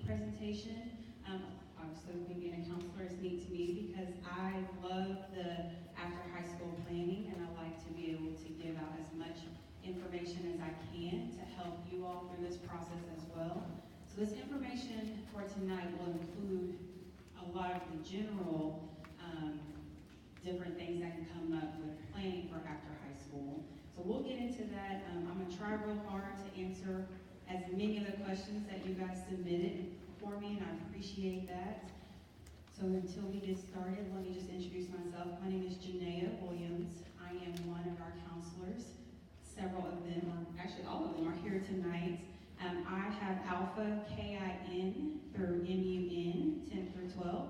presentation. Obviously, me being a counselor is neat to me because I love the after high school planning, and I like to be able to give out as much information as I can to help you all through this process as well. So this information for tonight will include a lot of the general different things that can come up with planning for after high school. So we'll get into that. I'm going to try real hard to answer as many of the questions that you guys submitted for me, and I appreciate that. So until we get started, let me just introduce myself. My name is Janaea Williams. I am one of our counselors. Several of them, or actually all of them, are here tonight. I have Alpha KIN through MUN, 10 through 12.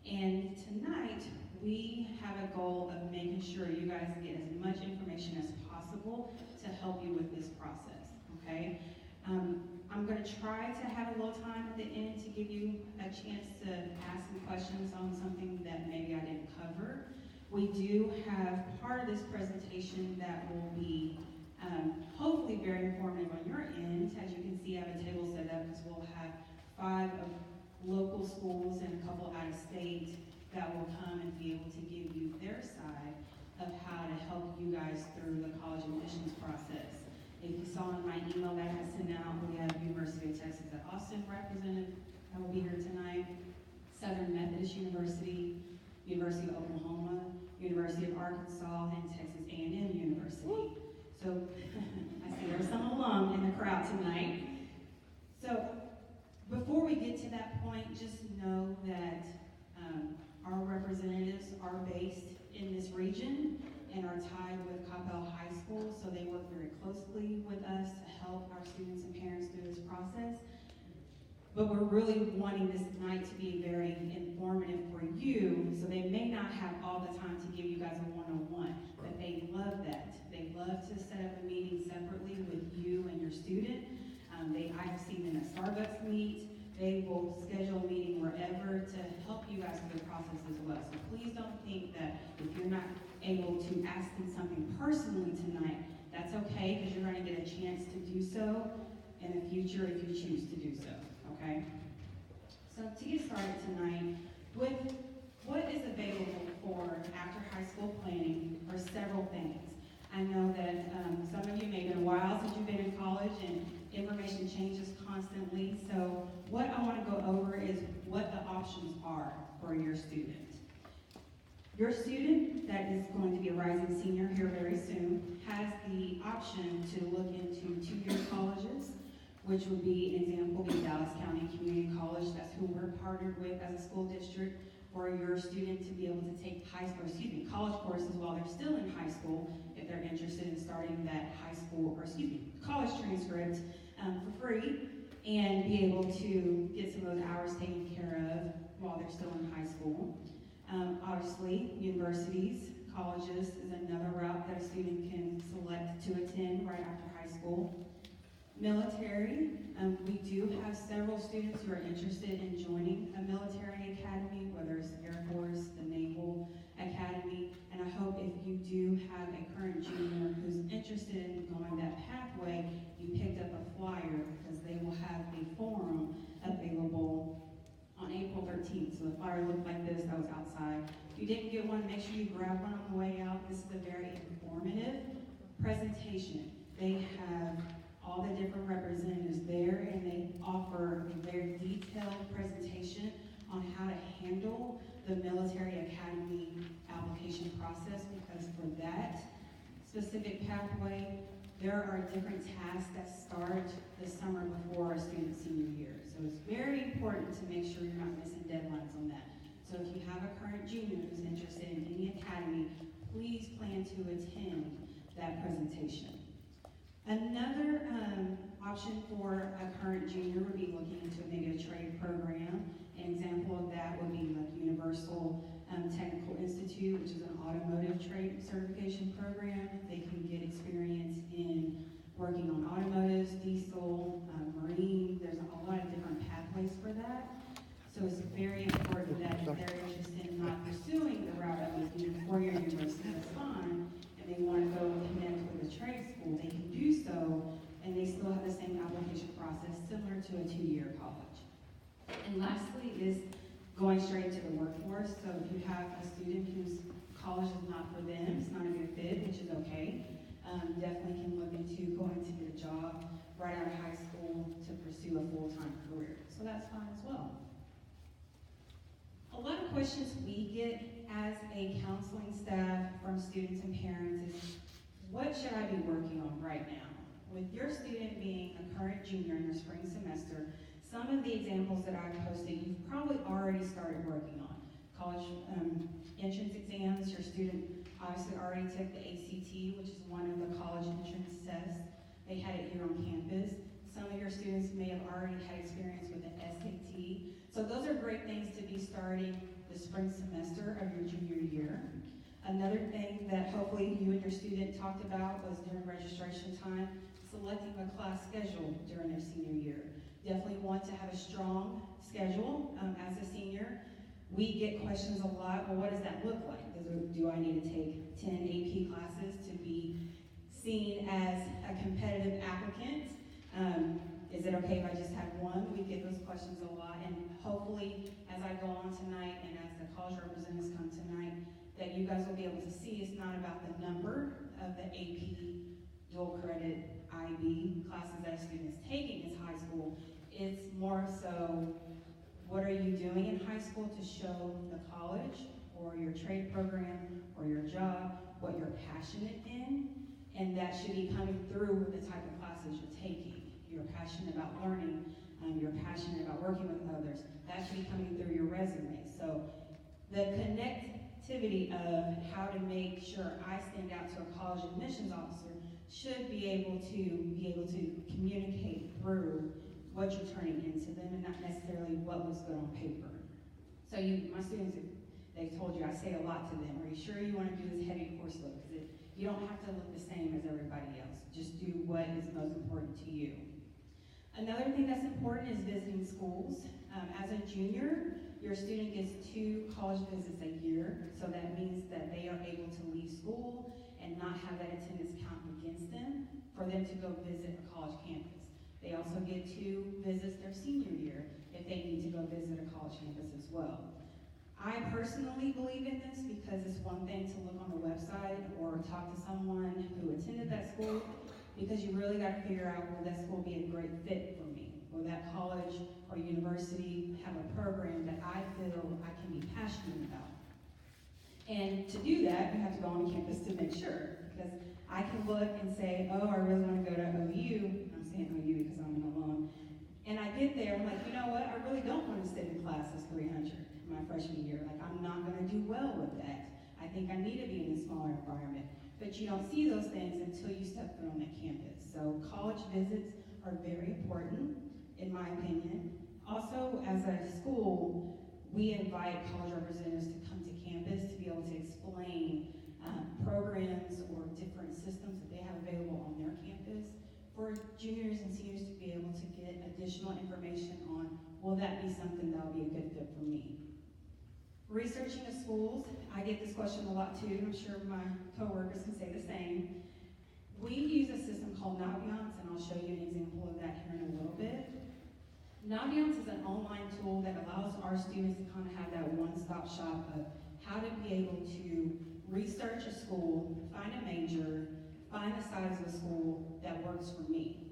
And tonight, we have a goal of making sure you guys get as much information as possible to help you with this process, okay? I'm going to try to have a little time at the end to give you a chance to ask some questions on something that maybe I didn't cover. We do have part of this presentation that will be hopefully very informative on your end. As you can see, I have a table set up because we'll have 5 of local schools and a couple out of state that will come and be able to give you their side of how to help you guys through the college admissions process. If you saw in my email that I sent out, we have University of Texas at Austin represented that will be here tonight, Southern Methodist University, University of Oklahoma, University of Arkansas, and Texas A&M University. So I see there's some alum in the crowd tonight. So before we get to that point, just know that our representatives are based in this region and are tied with Coppell High School, so they work very closely with us to help our students and parents through this process. But we're really wanting this night to be very informative for you, so they may not have all the time to give you guys a one-on-one, but they love that. They love to set up a meeting separately with you and your student. I've seen them at Starbucks meet. They will schedule a meeting wherever to help you guys through the process as well. So please don't think that if you're not able to ask them something personally tonight, that's okay, because you're going to get a chance to do so in the future if you choose to do so, okay? So to get started tonight, with what is available for after high school planning are several things. I know that some of you, may have been a while since you've been in college and information changes constantly. So what I want to go over is what the options are for your student. Your student that is going to be a rising senior here very soon has the option to look into 2-year colleges, which would be, an example, be Dallas County Community College. That's who we're partnered with as a school district for your student to be able to take college courses while they're still in high school, if they're interested in starting that college transcript for free, and be able to get some of those hours taken care of while they're still in high school. Obviously, universities, colleges is another route that a student can select to attend right after high school. Military, we do have several students who are interested in joining a military academy, whether it's the Air Force, the Naval Academy, and I hope if you do have a current junior who's interested in going that pathway, you picked up a flyer because they will have a forum available on April 13th. So the flyer looked like this, that was outside. If you didn't get one, make sure you grab one on the way out. This is a very informative presentation. They have all the different representatives there, and they offer a very detailed presentation on how to handle the military academy application process, because for that specific pathway, there are different tasks that start the summer before a student's senior year. So it's very important to make sure you're not missing deadlines on that. So if you have a current junior who's interested in any academy, please plan to attend that presentation. Another option for a current junior would be looking into maybe a trade program. An example of that would be like Universal Technical Institute, which is an automotive trade certification program. They can get experience in working on automotives, diesel, marine. There's a lot of different pathways for that. So it's very important that if they're interested in not pursuing the route of a 4-year university, that's fine, and they want to go and connect with a trade school, they can do so, and they still have the same application process similar to a 2-year college. And lastly is going straight into the workforce. So if you have a student whose college is not for them, it's not a good fit, which is okay, definitely can look into going to get a job right out of high school to pursue a full-time career. So that's fine as well. A lot of questions we get as a counseling staff from students and parents is, what should I be working on right now? With your student being a current junior in your spring semester, some of the examples that I've posted, you've probably already started working on. College entrance exams, your student obviously already took the ACT, which is one of the college entrance tests. They had it here on campus. Some of your students may have already had experience with the SAT. So those are great things to be starting the spring semester of your junior year. Another thing that hopefully you and your student talked about was during registration time, selecting a class schedule during their senior year. Definitely want to have a strong schedule as a senior. We get questions a lot, well, what does that look like? Do I need to take 10 AP classes to be seen as a competitive applicant? Is it okay if I just have one? We get those questions a lot, and hopefully as I go on tonight and as the college representatives come tonight, that you guys will be able to see it's not about the number of the AP dual credit IB classes that a student is taking in high school. It's more so, what are you doing in high school to show the college or your trade program or your job what you're passionate in, and that should be coming through with the type of classes you're taking. You're passionate about learning, you're passionate about working with others. That should be coming through your resume. So the connectivity of how to make sure I stand out to a college admissions officer should be able to communicate through what you're turning into them and not necessarily what looks good on paper. So my students, they've told you, I say a lot to them, are you sure you want to do this heavy course load? Because you don't have to look the same as everybody else. Just do what is most important to you. Another thing that's important is visiting schools. As a junior, your student gets 2 college visits a year, so that means that they are able to leave school and not have that attendance count against them for them to go visit a college campus. They also get 2 visits their senior year if they need to go visit a college campus as well. I personally believe in this because it's one thing to look on the website or talk to someone who attended that school, because you really got to figure out, will that school be a great fit for me? Will that college or university have a program that I feel I can be passionate about? And to do that, you have to go on campus to make sure, because I can look and say, oh, I really want to go to OU. I'm saying OU because I'm an alum. And I get there, I'm like, you know what? I really don't want to sit in classes 300 my freshman year. Like, I'm not going to do well with that. I think I need to be in a smaller environment. But you don't see those things until you step foot on that campus. So college visits are very important, in my opinion. Also, as a school, we invite college representatives to come to campus to be able to explain programs or different systems that they have available on their campus for juniors and seniors to be able to get additional information on, will that be something that will be a good fit for me? Researching the schools, I get this question a lot too. I'm sure my coworkers can say the same. We use a system called Naviance, and I'll show you an example of that here in a little bit. Naviance is an online tool that allows our students to kind of have that one-stop shop of how to be able to research a school, find a major, find the size of a school that works for me.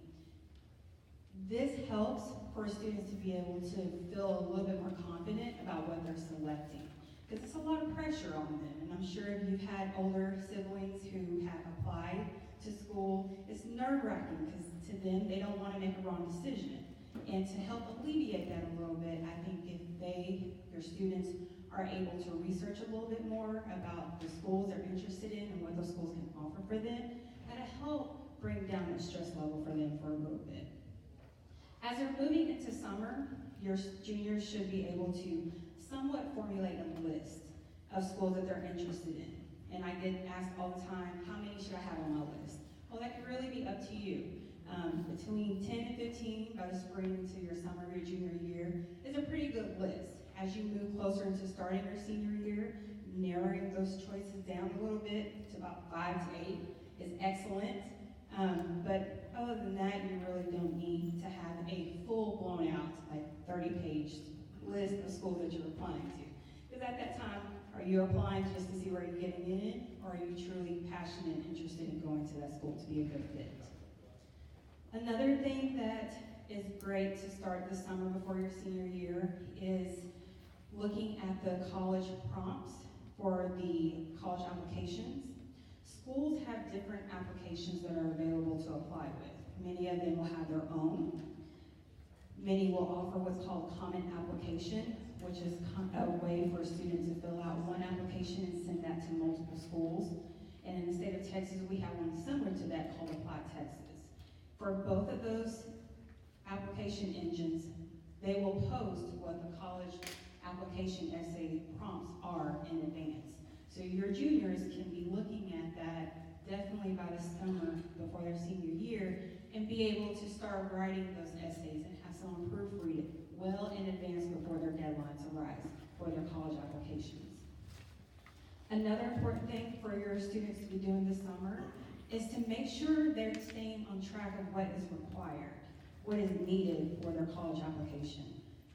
This helps for students to be able to feel a little bit more confident about what they're selecting, because it's a lot of pressure on them. And I'm sure if you've had older siblings who have applied to school, it's nerve-wracking because to them, they don't want to make a wrong decision. And to help alleviate that a little bit, I think if your students are able to research a little bit more about the schools they're interested in and what those schools can offer for them, that'll help bring down that stress level for them for a little bit. As they're moving into summer, your juniors should be able to somewhat formulate a list of schools that they're interested in. And I get asked all the time, how many should I have on my list? Well, that can really be up to you. Between 10 and 15 by the spring into your summer of your junior year is a pretty good list. As you move closer into starting your senior year, narrowing those choices down a little bit to about 5 to 8 is excellent. But other than that, you really don't need to have a full blown out, like 30-page list of schools that you're applying to. Because at that time, are you applying just to see where you're getting in, or are you truly passionate and interested in going to that school to be a good fit? Another thing that is great to start the summer before your senior year is looking at the college prompts for the college applications. Schools have different applications that are available to apply with. Many of them will have their own. Many will offer what's called common application, which is a way for a student to fill out one application and send that to multiple schools. And in the state of Texas, we have one similar to that called Apply Texas. For both of those application engines, they will post what the college application essay prompts are in advance. So your juniors can be looking at that definitely by the summer before their senior year and be able to start writing those essays and have someone proofread it well in advance before their deadlines arise for their college applications. Another important thing for your students to be doing this summer is to make sure they're staying on track of what is required, what is needed for their college application.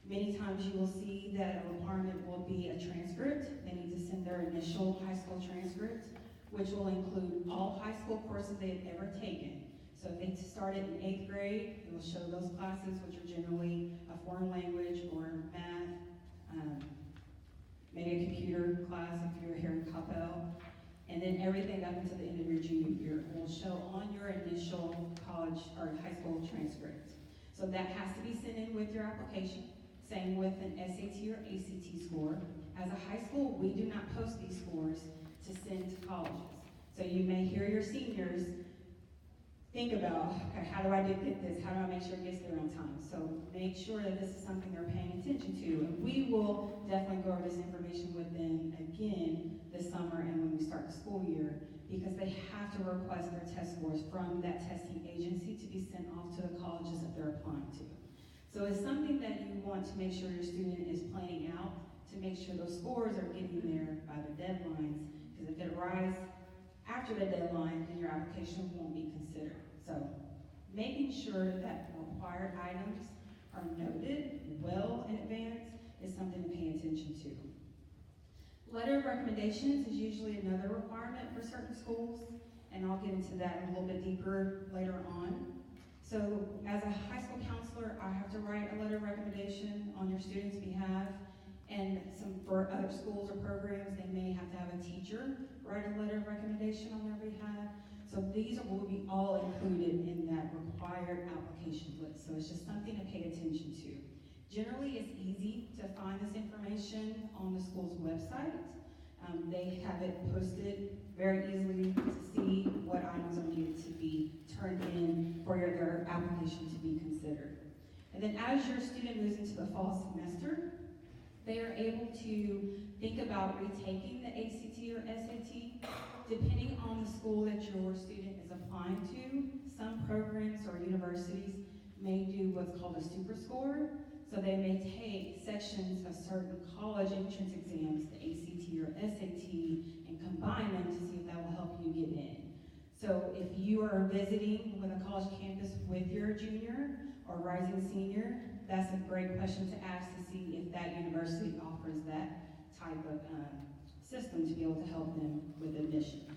Many times you will see that a requirement will be a transcript. They need to send their initial high school transcript, which will include all high school courses they've ever taken. So if they started in 8th grade, it will show those classes, which are generally a foreign language or math, maybe a computer class if you're here in Coppell, and then everything up until the end of your junior year will show on your initial college or high school transcript. So that has to be sent in with your application. Same with an SAT or ACT score. As a high school, we do not post these scores to send to colleges. So you may hear your seniors think about, okay, how do I get this? How do I make sure it gets there on time? So make sure that this is something they're paying attention to. And we will definitely go over this information with them again this summer and when we start the school year, because they have to request their test scores from that testing agency to be sent off to the colleges that they're applying to. So it's something that you want to make sure your student is planning out to make sure those scores are getting there by the deadlines, because if it arrives after the deadline, then your application won't be considered. So making sure that required items are noted well in advance is something to pay attention to. Letter of recommendations is usually another requirement for certain schools, and I'll get into that a little bit deeper later on. So as a high school counselor, I have to write a letter of recommendation on your students' behalf, and for other schools or programs, they may have to have a teacher write a letter of recommendation on their behalf. So these will be all included in that required application list. So it's just something to pay attention to. Generally, it's easy to find this information on the school's website. They have it posted very easily to see what items are needed to be turned in for their application to be considered. And then as your student moves into the fall semester, they are able to think about retaking the ACT or SAT. Depending on the school that your student is applying to, some programs or universities may do what's called a super score. So they may take sections of certain college entrance exams, the ACT or SAT, and combine them to see if that will help you get in. So if you are visiting with a college campus with your junior or rising senior, that's a great question to ask to see if that university offers that type of system to be able to help them with admissions.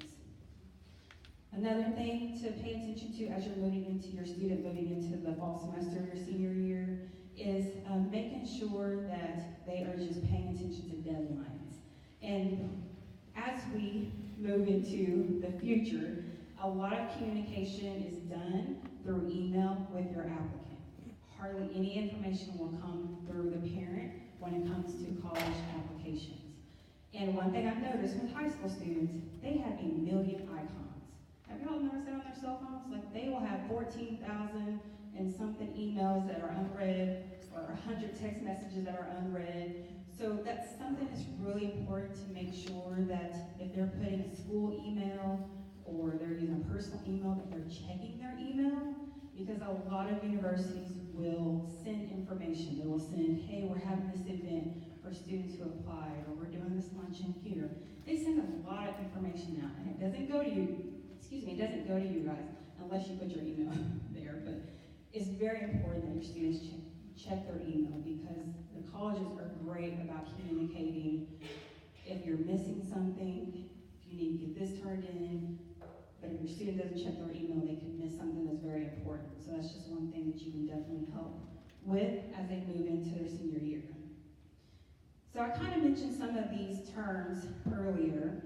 Another thing to pay attention to as you're moving into your student moving into the fall semester, your senior year, is making sure that they are just paying attention to deadlines. And as we move into the future, a lot of communication is done through email with your applicant. Hardly any information will come through the parent when it comes to college applications. And one thing I've noticed with high school students, they have a million icons. Have you all noticed that on their cell phones? Like they will have 14,000 and something emails that are unread, or 100 text messages that are unread. So that's something that's really important to make sure that if they're putting a school email or they're using a personal email, that they're checking their email, because a lot of universities will send information. They will send, hey, we're having this event for students who applied, or we're doing this luncheon here. They send a lot of information out, and it doesn't go to you, it doesn't go to you guys unless you put your email there, but it's very important that your students check check their email, because the colleges are great about communicating if you're missing something, if you need to get this turned in. But if your student doesn't check their email, they can miss something that's very important. So that's just one thing that you can definitely help with as they move into their senior year. So I kind of mentioned some of these terms earlier.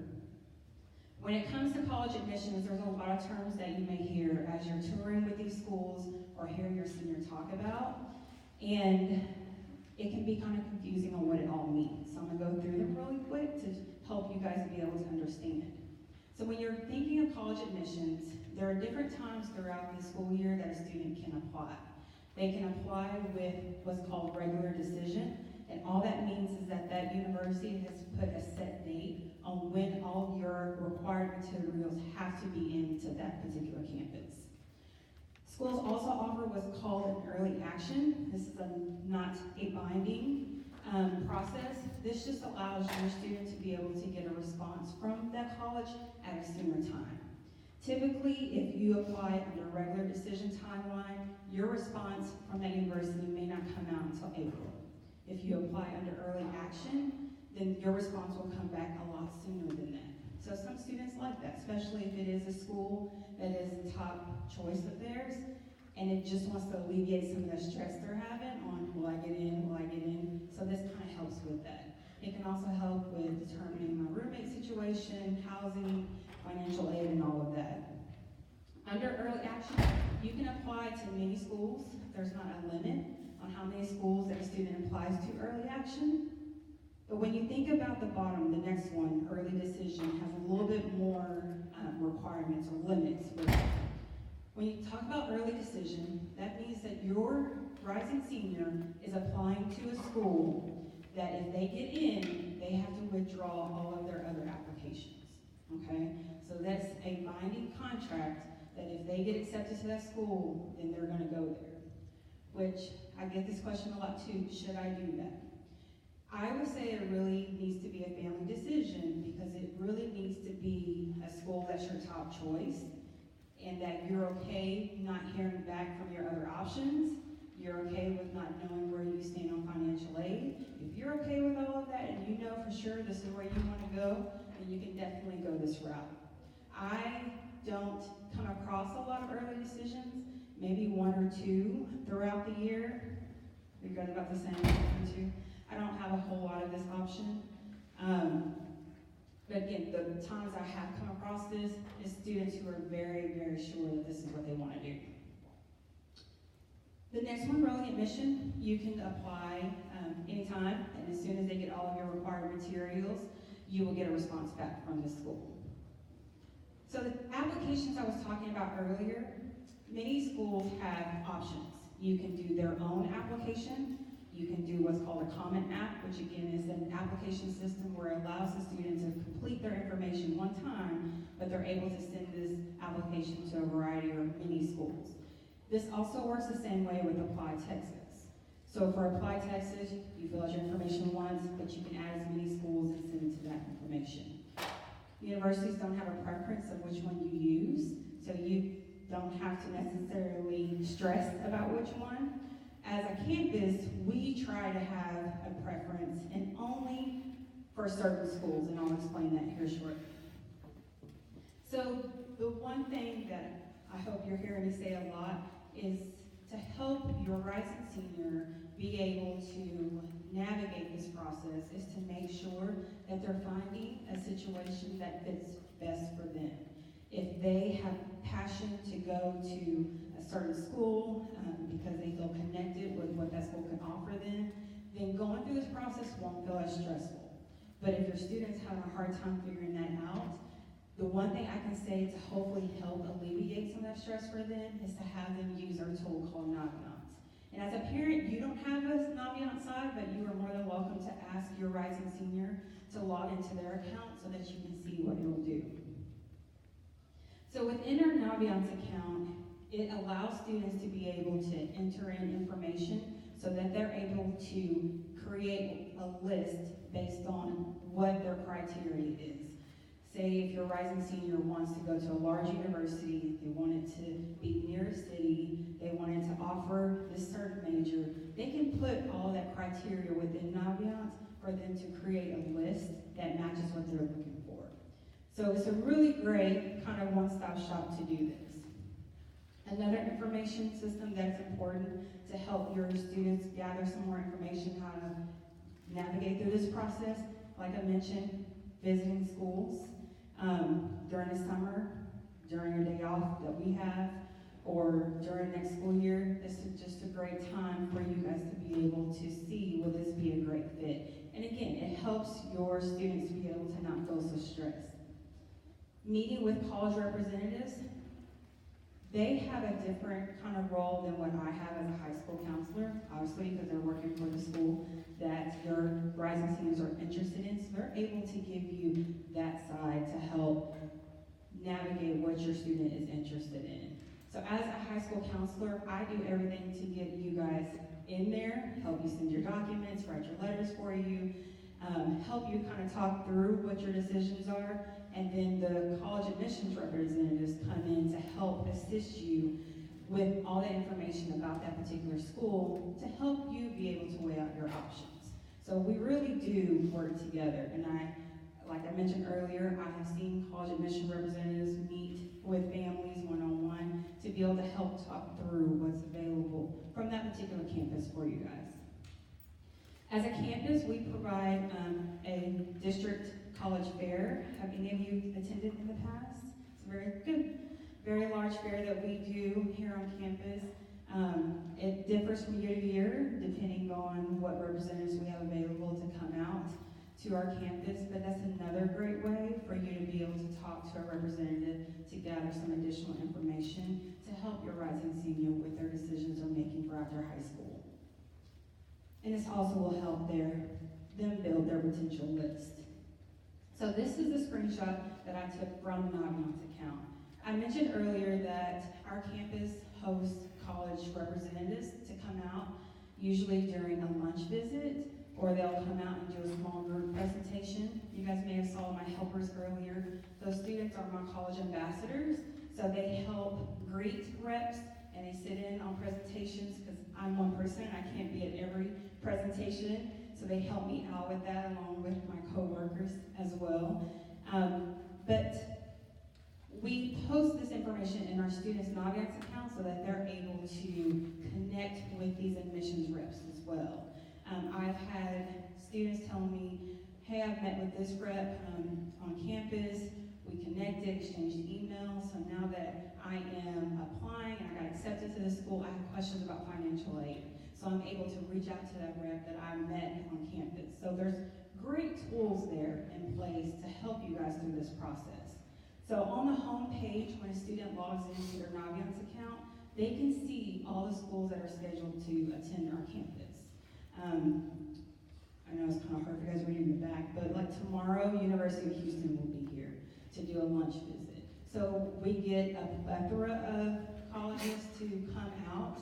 When it comes to college admissions, there's a lot of terms that you may hear as you're touring with these schools or hear your senior talk about. And it can be kind of confusing on what it all means. So I'm gonna go through them really quick to help you guys be able to understand. So when you're thinking of college admissions, there are different times throughout the school year that a student can apply. They can apply with what's called regular decision, and all that means is that that university has put a set date on when all your required materials have to be into that particular campus. Schools also offer what's called an early action. This is not a binding process. This just allows your student to be able to get a response from that college at a sooner time. Typically, if you apply under a regular decision timeline, your response from that university may not come out until April. If you apply under early action, then your response will come back a lot sooner than that. So some students like that, especially if it is a school that is the top choice of theirs, and it just wants to alleviate some of the stress they're having on, will I get in, will I get in? So this kind of helps with that. It can also help with determining my roommate situation, housing, financial aid, and all of that. Under early action, you can apply to many schools. There's not a limit on how many schools that a student applies to early action. But when you think about the bottom, the next one, early decision, has a little bit more requirements or limits with it. When you talk about early decision, that means that your rising senior is applying to a school that if they get in, they have to withdraw all of their other applications, okay? So that's a binding contract that if they get accepted to that school, then they're gonna go there. Which, I get this question a lot too, should I do that? I would say it really needs to be a family decision, because it really needs to be a school that's your top choice, and that you're okay not hearing back from your other options. You're okay with not knowing where you stand on financial aid. If you're okay with all of that and you know for sure this is where you want to go, then you can definitely go this route. I don't come across a lot of early decisions, maybe one or two throughout the year. You guys about the same, one or two? I don't have a whole lot of this option. But again, the times I have come across this is students who are very, very sure that this is what they want to do. The next one, rolling admission, you can apply anytime, and as soon as they get all of your required materials, you will get a response back from the school. So the applications I was talking about earlier, many schools have options. You can do their own application. You can do what's called a Common App, which again is an application system where it allows the student to complete their information one time, but they're able to send this application to a variety or many schools. This also works the same way with Apply Texas. So for Apply Texas, you fill out your information once, but you can add as many schools and send it to that information. Universities don't have a preference of which one you use, so you don't have to necessarily stress about which one. As a campus, we try to have a preference, and only for certain schools, and I'll explain that here shortly. So the one thing that I hope you're hearing me say a lot is to help your rising senior be able to navigate this process is to make sure that they're finding a situation that fits best for them. If they have passion to go to a certain school because they feel connected with what that school can offer them, then going through this process won't feel as stressful. But if your student's having a hard time figuring that out, the one thing I can say to hopefully help alleviate some of that stress for them is to have them use our tool called Naviance. And as a parent, you don't have a Naviance side, but you are more than welcome to ask your rising senior to log into their account so that you can see what it will do. So within our Naviance account, it allows students to be able to enter in information so that they're able to create a list based on what their criteria is. Say if your rising senior wants to go to a large university, they want it to be near a city, they want it to offer this certain major, they can put all that criteria within Naviance for them to create a list that matches what they're looking for. So it's a really great kind of one-stop shop to do this. Another information system that's important to help your students gather some more information how to navigate through this process, like I mentioned, visiting schools during the summer, during a day off that we have, or during next school year. This is just a great time for you guys to be able to see, will this be a great fit? And again, it helps your students be able to not feel so stressed. Meeting with college representatives, they have a different kind of role than what I have as a high school counselor, obviously, because they're working for the school that your rising seniors are interested in, so they're able to give you that side to help navigate what your student is interested in. So as a high school counselor, I do everything to get you guys in there, help you send your documents, write your letters for you, help you kind of talk through what your decisions are, and then the college admissions representatives come in to help assist you with all the information about that particular school to help you be able to weigh out your options. So we really do work together, and like I mentioned earlier, I have seen college admission representatives meet with families one-on-one to be able to help talk through what's available from that particular campus for you guys. As a campus, we provide a district college fair. Have any of you attended in the past? It's very good. Very large fair that we do here on campus. It differs from year to year, depending on what representatives we have available to come out to our campus, but that's another great way for you to be able to talk to a representative to gather some additional information to help your rising senior with their decisions they're making throughout their high school. And this also will help them build their potential list. So this is the screenshot that I took from the Naviance account. I mentioned earlier that our campus hosts college representatives to come out, usually during a lunch visit, or they'll come out and do a small group presentation. You guys may have saw my helpers earlier. Those students are my college ambassadors, so they help greet reps and they sit in on presentations because I'm one person, I can't be at every presentation, so they help me out with that along with my coworkers as well. But we post this information in our students' Naviance account so that they're able to connect with these admissions reps as well. I've had students tell me, hey, I've met with this rep on campus, we connected, exchanged emails, so now that I am applying and I got accepted to the school, I have questions about financial aid. So I'm able to reach out to that rep that I met on campus. So there's great tools there in place to help you guys through this process. So on the home page, when a student logs into their Naviance account, they can see all the schools that are scheduled to attend our campus. I know it's kind of hard for you guys reading the back, but like tomorrow, University of Houston will be here to do a lunch visit. So we get a plethora of colleges to come out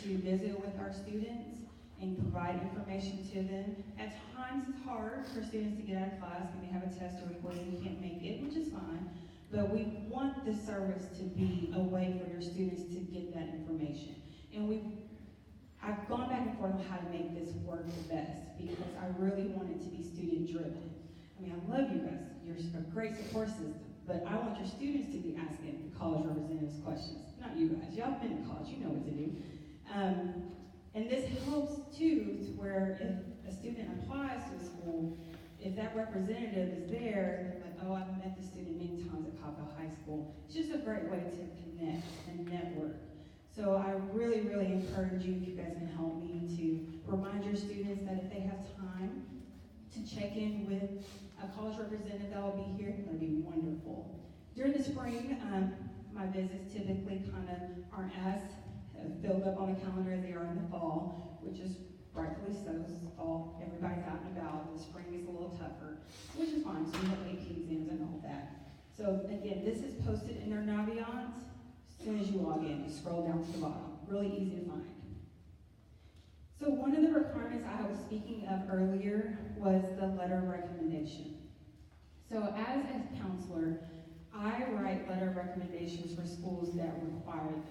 to visit with our students and provide information to them. At times it's hard for students to get out of class and they have a test or a quiz and can't make it, which is fine. But we want the service to be a way for your students to get that information. And I've gone back and forth on how to make this work the best because I really want it to be student driven. I mean, I love you guys. You're a great support system, but I want your students to be asking college representatives questions, not you guys. Y'all been in college, you know what to do. And this helps too, to where if a student applies to a school, if that representative is there, like, oh, I've met the student many times at Coppell High School. It's just a great way to connect and network. So I really, really encourage you, if you guys can help me, to remind your students that if they have time to check in with a college representative that will be here, that'll be wonderful. During the spring, my visits typically kind of aren't as filled up on the calendar as they are in the fall, which is rightfully so. This is fall, everybody's out and about. The spring is a little tougher, which is fine. So we have AP exams and all that. So again, this is posted in their Naviance. As soon as you log in, you scroll down to the bottom. Really easy to find. So one of the requirements I was speaking of earlier was the letter of recommendation. So as a counselor, I write letter of recommendations for schools that require them.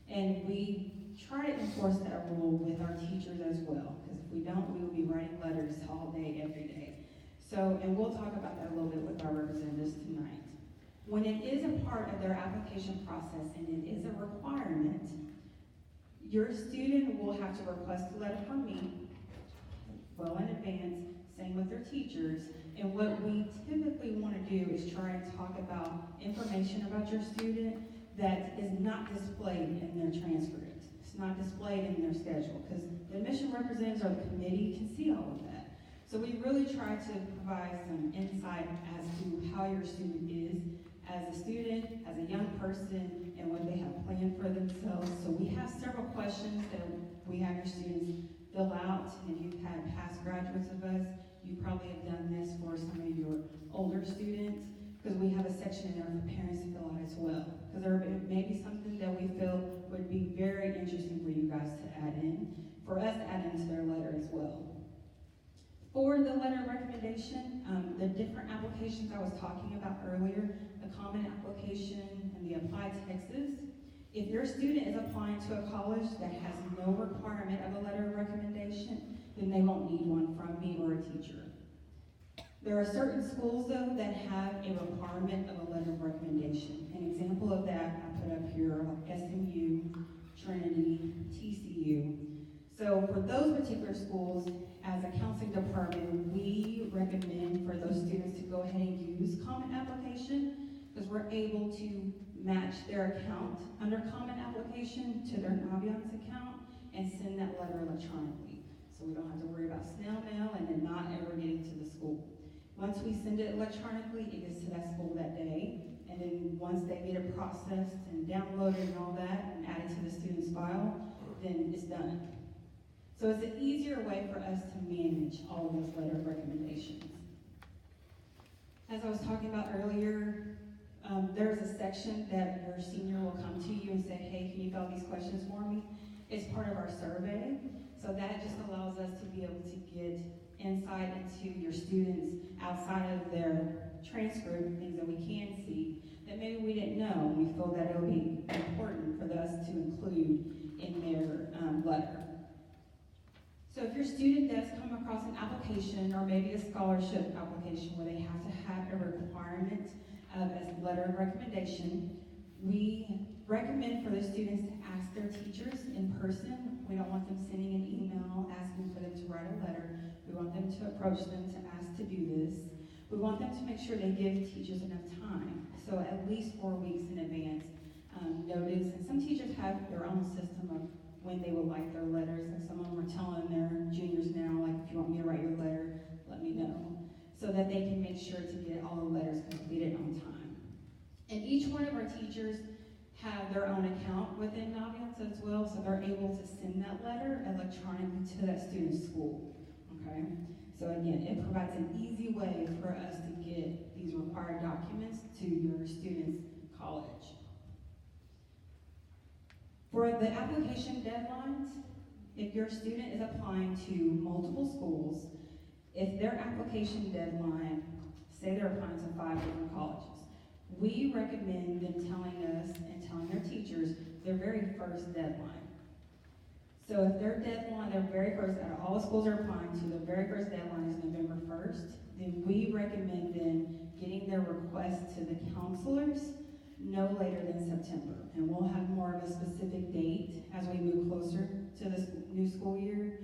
And we try to enforce that rule with our teachers as well, because if we don't, we will be writing letters all day, every day. So, and we'll talk about that a little bit with our representatives tonight. When it is a part of their application process and it is a requirement, your student will have to request a letter from me well in advance, same with their teachers. And what we typically want to do is try and talk about information about your student that is not displayed in their transcript. It's not displayed in their schedule, because the admission representatives or the committee can see all of that. So we really try to provide some insight as to how your student is as a student, as a young person, and what they have planned for themselves. So we have several questions that we have your students fill out. And if you've had past graduates of us, you probably have done this for some of your older students, because we have a section in there for parents to fill out as well. Because there may be something that we feel would be very interesting for you guys to add in, for us to add into their letter as well. For the letter of recommendation, the different applications I was talking about earlier, the common application and the applied Texas. If your student is applying to a college that has no requirement of a letter of recommendation, then they won't need one from me or a teacher. There are certain schools, though, that have a requirement of a letter of recommendation. An example of that I put up here, like SMU, Trinity, TCU. So for those particular schools, as a counseling department, we recommend for those students to go ahead and use common application, because we're able to match their account under common application to their Naviance account and send that letter electronically. So we don't have to worry about snail mail and then not ever getting to the school. Once we send it electronically, it gets to that school that day. And then once they get it processed and downloaded and all that and added to the student's file, then it's done. So it's an easier way for us to manage all of those letter of recommendations. As I was talking about earlier, there's a section that your senior will come to you and say, hey, can you fill out these questions for me? It's part of our survey. So that just allows us to be able to get insight into your students outside of their transcript, things that we can see that maybe we didn't know. We feel that it will be important for us to include in their letter. So if your student does come across an application or maybe a scholarship application where they have to have a requirement of a letter of recommendation, we recommend for the students to ask their teachers in person. We don't want them sending an email asking for them to write a letter. We want them to approach them to ask to do this. We want them to make sure they give teachers enough time. So at least 4 weeks in advance notice. And some teachers have their own system of when they would like their letters. Like some of them are telling their juniors now, like, if you want me to write your letter, let me know. So that they can make sure to get all the letters completed on time. And each one of our teachers have their own account within Naviance as well, so they're able to send that letter electronically to that student's school, okay? So again, it provides an easy way for us to get these required documents to your student's college. For the application deadlines, if your student is applying to multiple schools, if their application deadline, say they're applying to 5 different colleges, we recommend them telling us and telling their teachers their very first deadline. So if their deadline, their very first, out of all the schools they're applying to, their very first deadline is November 1st, then we recommend them getting their request to the counselors no later than September. And we'll have more of a specific date as we move closer to this new school year,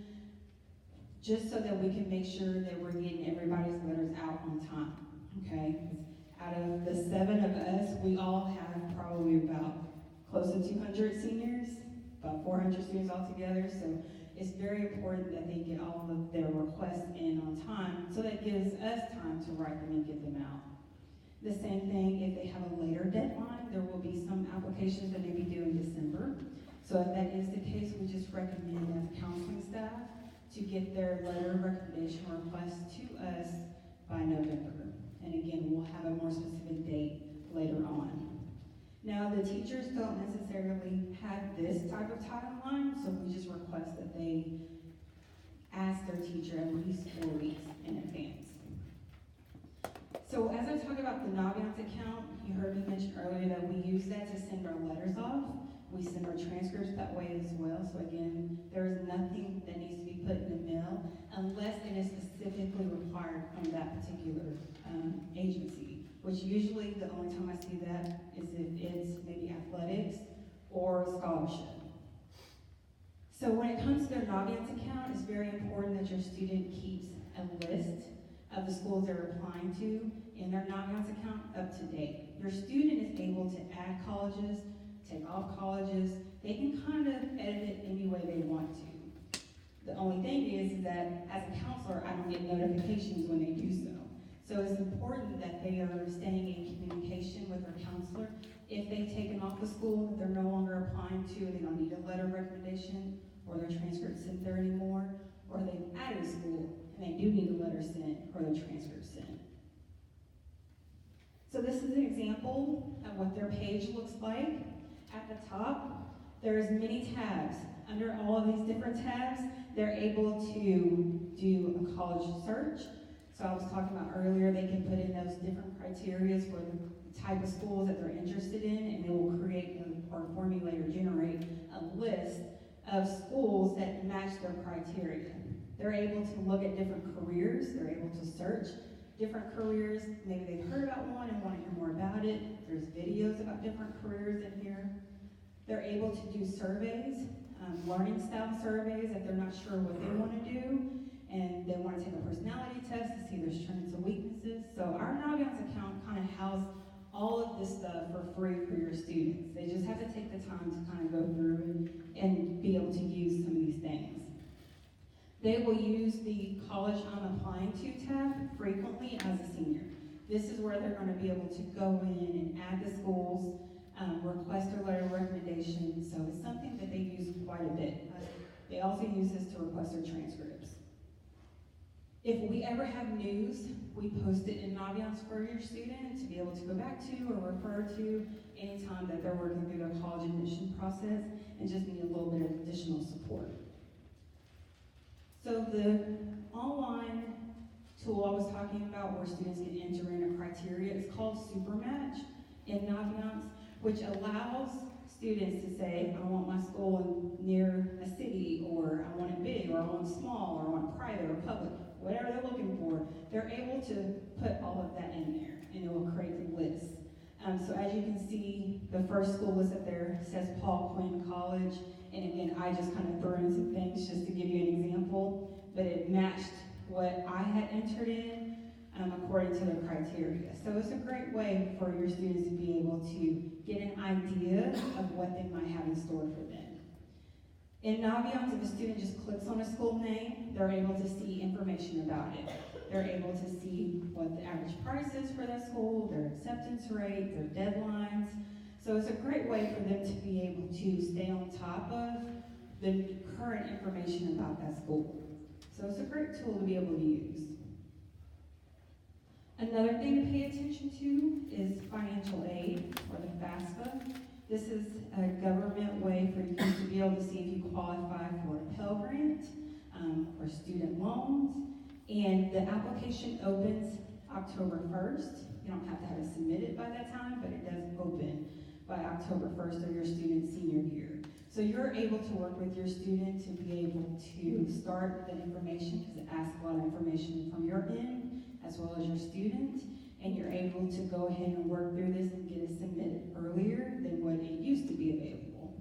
just so that we can make sure that we're getting everybody's letters out on time, okay? Out of the 7 of us, we all have probably about close to 200 seniors, about 400 students altogether, so it's very important that they get all of their requests in on time, so that gives us time to write them and get them out. The same thing, if they have a later deadline, there will be some applications that may be due in December. So if that is the case, we just recommend as counseling staff to get their letter of recommendation request to us by November. And again, we'll have a more specific date later on. Now, the teachers don't necessarily have this type of timeline, so we just request that they ask their teacher at least 4 weeks in advance. So as I talk about the Naviance account, you heard me mention earlier that we use that to send our letters off. We send our transcripts that way as well. So again, there is nothing that needs to be put in the mail unless it is specifically required from that particular agency, which usually the only time I see that is if it's maybe athletics or scholarship. So when it comes to their Naviance account, it's very important that your student keeps a list of the schools they're applying to in their Naviance account up to date. Your student is able to add colleges, take off colleges. They can kind of edit it any way they want to. The only thing is that as a counselor, I don't get notifications when they do so. So it's important that they are staying in communication with their counselor. If they've taken off the school that they're no longer applying to, they don't need a letter of recommendation or their transcript sent there anymore, or they've added a school and they do need a letter sent or their transcript sent. So this is an example of what their page looks like. At the top, there's many tabs. Under all of these different tabs, they're able to do a college search. So I was talking about earlier, they can put in those different criteria for the type of schools that they're interested in, and it will create or formulate or generate a list of schools that match their criteria. They're able to look at different careers. They're able to search different careers. Maybe they've heard about one and want to hear more about it. There's videos about different careers in here. They're able to do surveys, learning style surveys if they're not sure what they want to do, and they want to take a personality test to see their strengths and weaknesses. So our Naviance account kind of houses all of this stuff for free for your students. They just have to take the time to kind of go through and be able to use some of these things. They will use the college I'm applying to tab frequently as a senior. This is where they're going to be able to go in and add the schools, request their letter of recommendation. So it's something that they use quite a bit. They also use this to request their transcripts. If we ever have news, we post it in Naviance for your student to be able to go back to or refer to anytime that they're working through their college admission process and just need a little bit of additional support. So the online tool I was talking about where students can enter in a criteria is called Supermatch in Naviance, which allows students to say, I want my school near a city, or I want it big, or I want it small, or I want it private or public, whatever they're looking for. They're able to put all of that in there, and it will create the list. So as you can see, the first school list up there says Paul Quinn College, and again, I just kind of threw in some things just to give you an example, but it matched what I had entered in according to their criteria. So it's a great way for your students to be able to get an idea of what they might have in store for them. In Naviance, if a student just clicks on a school name, they're able to see information about it. They're able to see what the average price is for that school, their acceptance rate, their deadlines. So it's a great way for them to be able to stay on top of the current information about that school. So it's a great tool to be able to use. Another thing to pay attention to is financial aid, or the FAFSA. This is a government way for you to be able to see if you qualify for a Pell Grant or student loans. And the application opens October 1st. You don't have to have it submitted by that time, but it does open by October 1st of your student's senior year. So you're able to work with your student to be able to start the information, because it asks a lot of information from your end, as well as your student, and you're able to go ahead and work through this and get it submitted earlier than what it used to be available.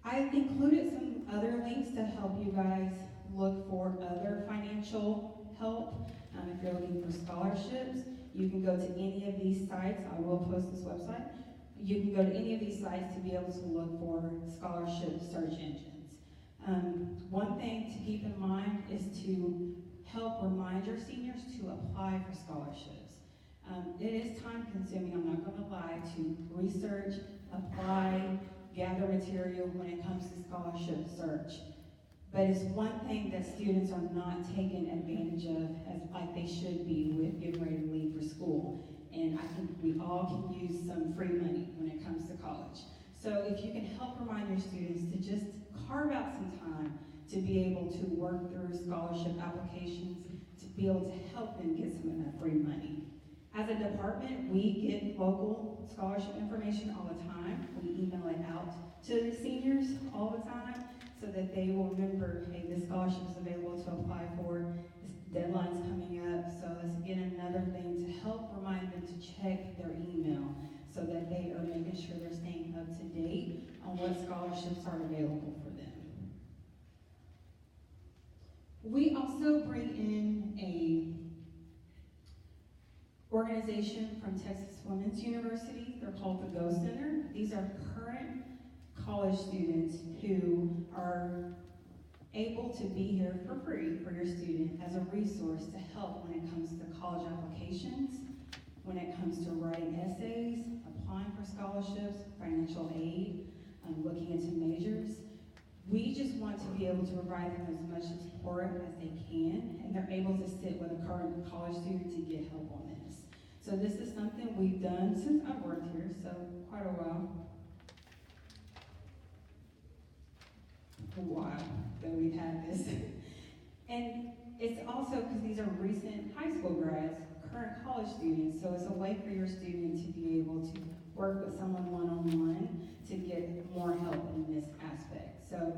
I've included some other links to help you guys look for other financial help. If you're looking for scholarships, you can go to any of these sites. I will post this website. You can go to any of these sites to be able to look for scholarship search engines. One thing to keep in mind is to help remind your seniors to apply for scholarships. It is time consuming, I'm not going to lie, to research, apply, gather material when it comes to scholarship search. But it's one thing that students are not taken advantage of as like they should be with getting ready to leave for school. And I think we all can use some free money when it comes to college. So if you can help remind your students to just carve out some time to be able to work through scholarship applications, to be able to help them get some of that free money. As a department, we get local scholarship information all the time. We email it out to the seniors all the time so that they will remember, hey, this scholarship is available to apply for, this deadline's coming up. So it's again another thing to help remind them to check their email so that they are making sure they're staying up to date on what scholarships are available for them. We also bring in a organization from Texas Women's University. They're called the Go Center. These are current college students who are able to be here for free for your student as a resource to help when it comes to college applications, when it comes to writing essays, applying for scholarships, financial aid, looking into majors. We just want to be able to provide them as much support as they can, and they're able to sit with a current college student to get help on this. So this is something we've done since I've worked here, so quite a while. That we've had this. And it's also because these are recent high school grads, current college students, so it's a way for your student to be able to work with someone one-on-one to get more help in this aspect. So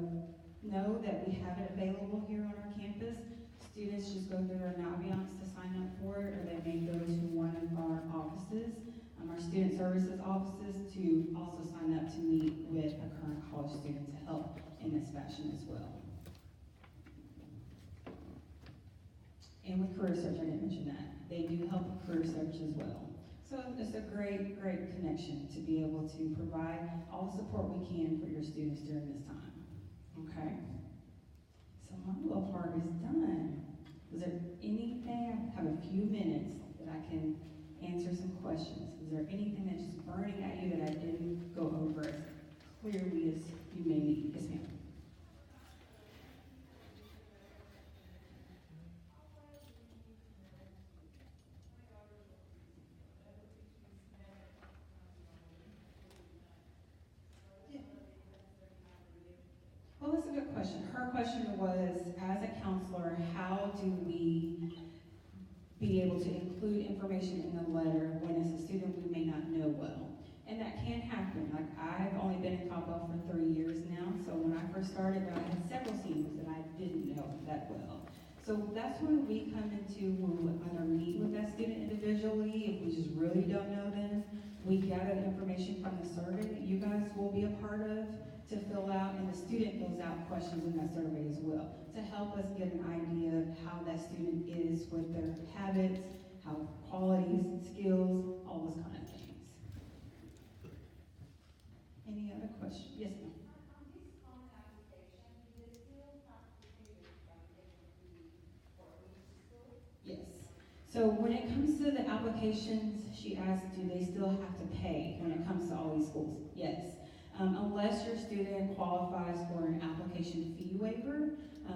know that we have it available here on our campus. Students just go through our Naviance to sign up for it, or they may go to one of our offices, our student services offices, to also sign up to meet with a current college student to help in this fashion as well. And with career search, I didn't mention that. They do help with career search as well. So it's a great, great connection to be able to provide all the support we can for your students during this time. Okay? So my little part is done. Was there anything, I have a few minutes that I can answer some questions. Is there anything that's just burning at you that I didn't go over as clearly as you may need? Yes, ma'am. Well, that's a good question. Her question was, as a counselor, how do we be able to include information in the letter when it's a student we may not know well? And that can happen. Like, I've only been in Caldwell for 3 years now, so when I first started, I had several seniors that I didn't know that well. So that's when we come into, when we either meet with that student individually, if we just really don't know them, we gather the information from the survey that you guys will be a part of to fill out, and the student fills out questions in that survey as well, to help us get an idea of how that student is with their habits, how qualities, skills, all those kind of things. Any other questions? Yes, ma'am. Yes. So when it comes to the applications, she asked, do they still have to pay when it comes to all these schools? Yes. Unless your student qualifies for an application fee waiver,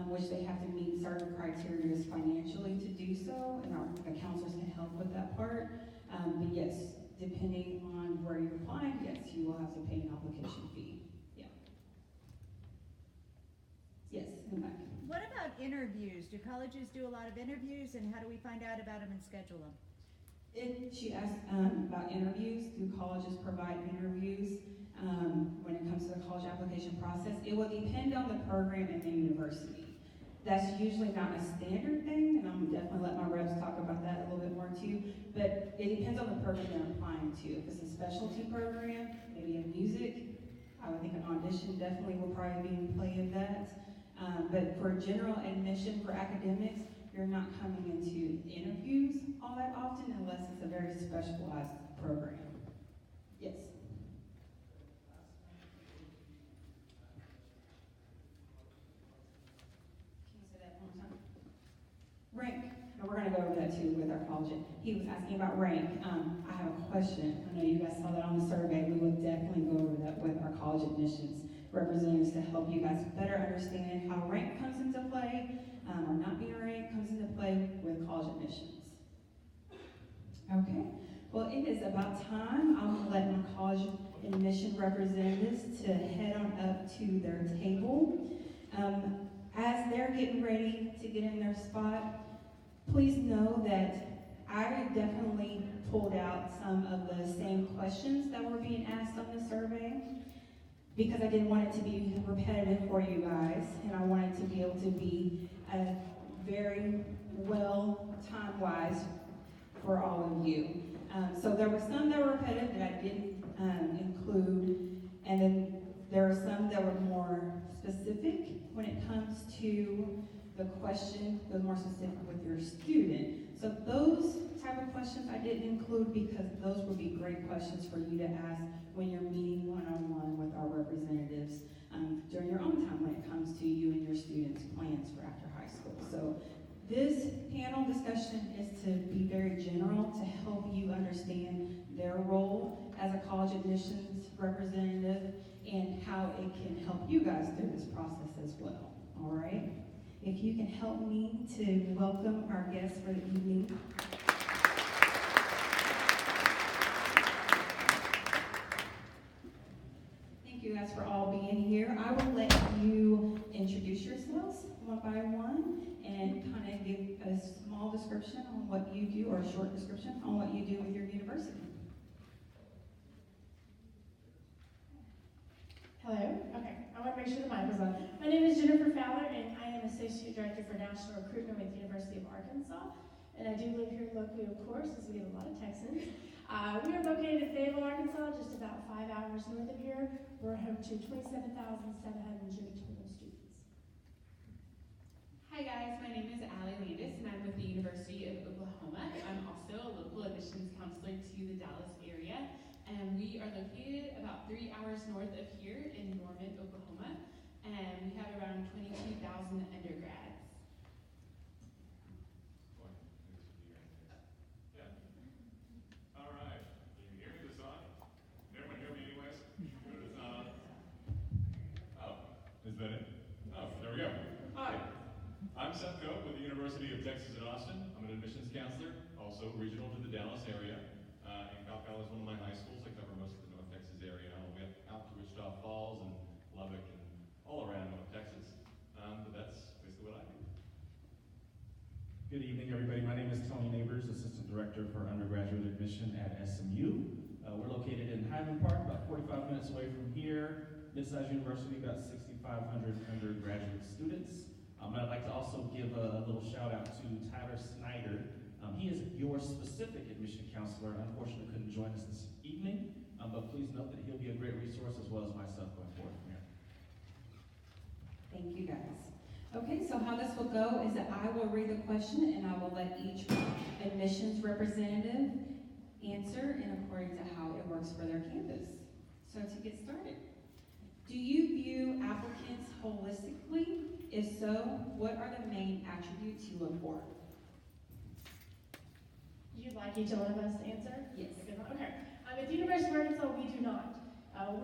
which they have to meet certain criteria financially to do so, and the counselors can help with that part. But yes, depending on where you're applying, yes, you will have to pay an application fee. Yeah. Yes, in the back. What about interviews? Do colleges do a lot of interviews, and how do we find out about them and schedule them? She asked about interviews. Do colleges provide interviews when it comes to the college application process? It will depend on the program and the university. That's usually not a standard thing, and I'm definitely let my reps talk about that a little bit more too, but it depends on the program they're applying to. If it's a specialty program, maybe in music, I would think an audition definitely will probably be in play in that. But for general admission for academics, you're not coming into interviews all that often unless it's a very specialized program. Yes. Can you say that one more time? Rank. And we're going to go over that too with our college. He was asking about rank. I have a question. I know you guys saw that on the survey. We will definitely go over that with our college admissions representatives to help you guys better understand how rank comes into play, or not being ranked comes into play with college admissions. Okay, well, it is about time. I'm going to let my college admission representatives to head on up to their table. As they're getting ready to get in their spot, please know that I definitely pulled out some of the same questions that were being asked on the survey because I didn't want it to be repetitive for you guys, and I wanted to be able to be very well time-wise for all of you. So there were some that were repetitive that I didn't include, and then there are some that were more specific when it comes to the question, the more specific with your student. So those type of questions I didn't include because those would be great questions for you to ask when you're meeting one-on-one with our representatives during your own time when it comes to you and your students' plans for after high school. So this panel discussion is to be very general to help you understand their role as a college admissions representative and how it can help you guys through this process as well, all right? If you can help me to welcome our guests for the evening. Thank you guys for all being here. I will let you introduce yourselves one by one and kind of give a small description on what you do, or a short description on what you do with your university. Hello? Okay, I want to make sure the mic was on. My name is Jennifer Fowler, and I am Associate Director for National Recruitment with the University of Arkansas. And I do live here locally, of course, as we have a lot of Texans. We are located in Fayetteville, Arkansas, just about 5 hours north of here. We're home to 27,700 total students. Hi guys, my name is Allie Landis, and I'm with the University of Oklahoma. I'm also a local admissions counselor to the Dallas area. And we are located about 3 hours north of here in Norman, Oklahoma, and we have around 22,000 undergrads. Yeah. All right. Can you hear me? This on? Can everyone hear me anyways? It's not on? Oh, is that it? Oh, there we go. Hi. I'm Seth Cope with the University of Texas at Austin. I'm an admissions counselor, also regional to the Dallas area. Cal is one of my high schools. I cover most of the North Texas area, all the way out to Wichita Falls and Lubbock and all around North Texas. But that's basically what I do. Good evening, everybody. My name is Tony Neighbors, Assistant Director for Undergraduate Admission at SMU. We're located in Highland Park, about 45 minutes away from here. Mid-sized university, about 6,500 undergraduate students. I'd like to also give a little shout out to Tyler Snyder. He is your specific admission counselor, and unfortunately couldn't join us this evening, but please note that he'll be a great resource as well as myself going forward from here. Thank you guys. Okay, so how this will go is that I will read the question and I will let each admissions representative answer in according to how it works for their campus. So to get started, do you view applicants holistically? If so, what are the main attributes you look for? You'd like each one of us to answer? Yes. Okay. At the University of Arkansas, we do not.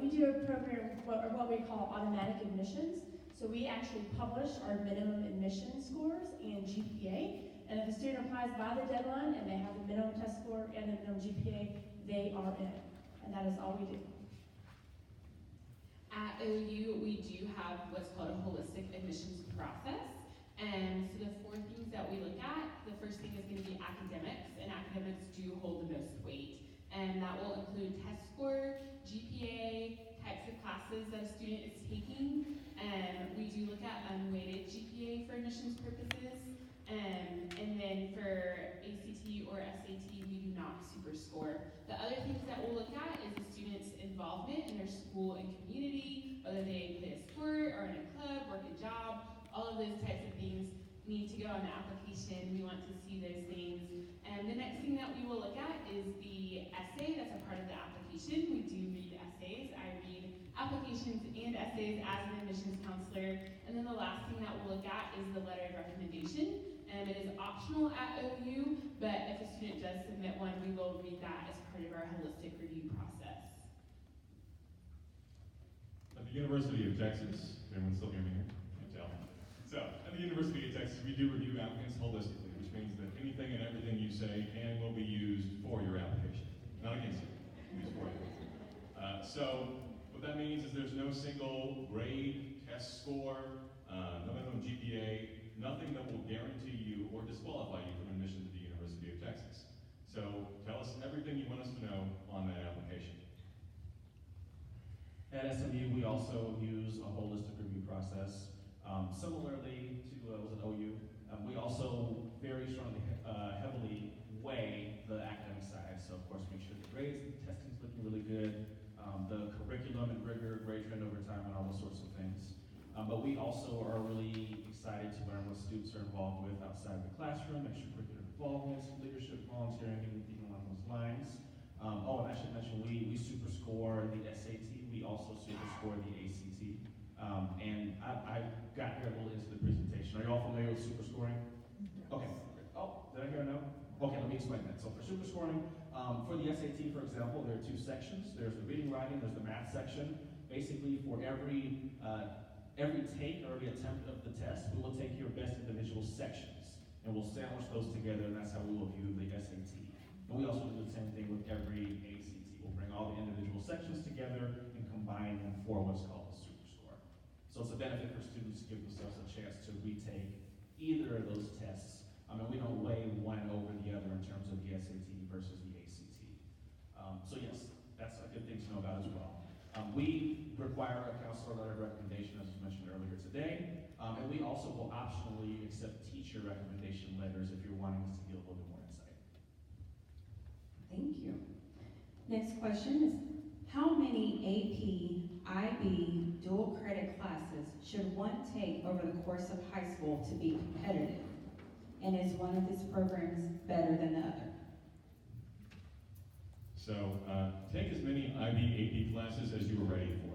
We do a program, what we call automatic admissions. So we actually publish our minimum admission scores and GPA. And if a student applies by the deadline and they have a minimum test score and a minimum GPA, they are in. And that is all we do. At OU, we do have what's called a holistic admissions process. And so the 4 things that we look at, the first thing is going to be academics, and academics do hold the most weight. And that will include test score, GPA, types of classes that a student is taking. We do look at unweighted GPA for admissions purposes. And then for ACT or SAT, we do not superscore. The other things that we'll look at is the student's involvement in their school and community, whether they play a sport or in a club, work a job. All of those types of things need to go on the application. We want to see those things. And the next thing that we will look at is the essay that's a part of the application. We do read essays. I read applications and essays as an admissions counselor. And then the last thing that we'll look at is the letter of recommendation. And it is optional at OU, but if a student does submit one, we will read that as part of our holistic review process. At the University of Texas, everyone still hear me here? Can't tell. So, at the University of Texas, we do review applicants holistically, which means that anything and everything you say can and will be used for your application. Not against you, used for you. So, what that means is there's no single grade, test score, no minimum GPA, nothing that will guarantee you or disqualify you from admission to the University of Texas. Similarly to, was it OU? We also very strongly, heavily weigh the academic side. So of course, make sure the grades, the testing's looking really good, the curriculum and rigor, grade trend over time, and all those sorts of things. But we also are really excited to learn what students are involved with outside the classroom, extracurricular involvements, leadership, volunteering, anything along those lines. And I should mention, we super score the SAT. We also super score the ACT. And I got here a little into the presentation. Are you all familiar with super scoring? Okay. Oh, did I hear a no? Okay, let me explain that. So for super scoring, for the SAT, for example, there are two sections. There's the reading, writing, there's the math section. Basically, for every take or every attempt of the test, we will take your best individual sections, and we'll sandwich those together, and that's how we will view the SAT. And we also do the same thing with every ACT. We'll bring all the individual sections together and combine them for what's called the super score. So it's a benefit for students to give themselves a chance to retake either of those tests. We don't weigh one over the other in terms of the SAT versus the ACT. So yes, that's a good thing to know about as well. We require a counselor letter of recommendation, as was mentioned earlier today, and we also will optionally accept teacher recommendation letters if you're wanting us to get a little bit more insight. Thank you. Next question is, how many AP, IB, dual credit classes should one take over the course of high school to be competitive? And is one of these programs better than the other? So take as many IB, AP classes as you are ready for.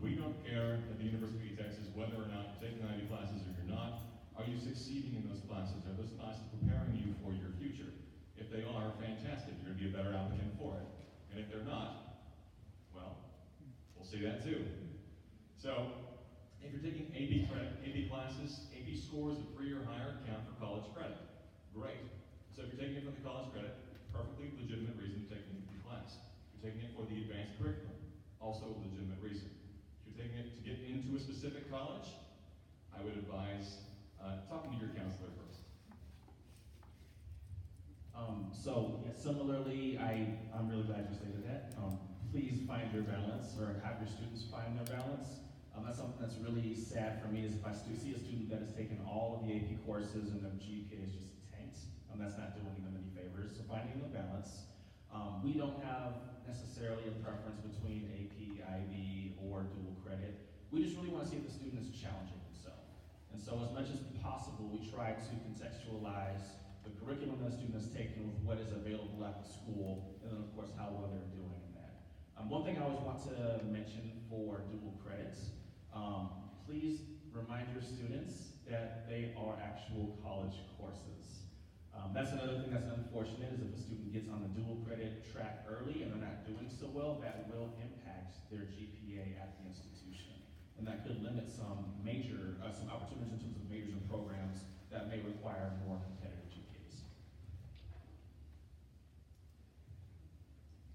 We don't care at the University of Texas whether or not you're taking IB classes or you're not. Are you succeeding in those classes? Are those classes preparing you for your future? If they are, fantastic. You're going to be a better applicant for it. And if they're not, well, we'll see that too. So if you're taking AP classes, AP scores of 3 or higher count for college credit. Great. So if you're taking it for the college credit, perfectly legitimate reason to take an AP class. If you're taking it for the advanced curriculum, also a legitimate reason. If you're taking it to get into a specific college, I would advise talking to your counselor first. Similarly, I'm really glad you stated that. Please find your balance, or have your students find their balance. That's something that's really sad for me, is if I see a student that has taken all of the AP courses and their GPA is just tanked, that's not doing them any favors. So finding the balance. We don't have necessarily a preference between AP, IB, or dual credit. We just really want to see if the student is challenging themselves. And so as much as possible, we try to contextualize the curriculum that a student has taken with what is available at the school, and then of course how well they're doing in that. One thing I always want to mention for dual credits, please remind your students that they are actual college courses. That's another thing that's unfortunate, is if a student gets on the dual credit track early and they're not doing so well, that will impact their GPA at the institution. And that could limit some opportunities in terms of majors and programs that may require more competitive GPAs.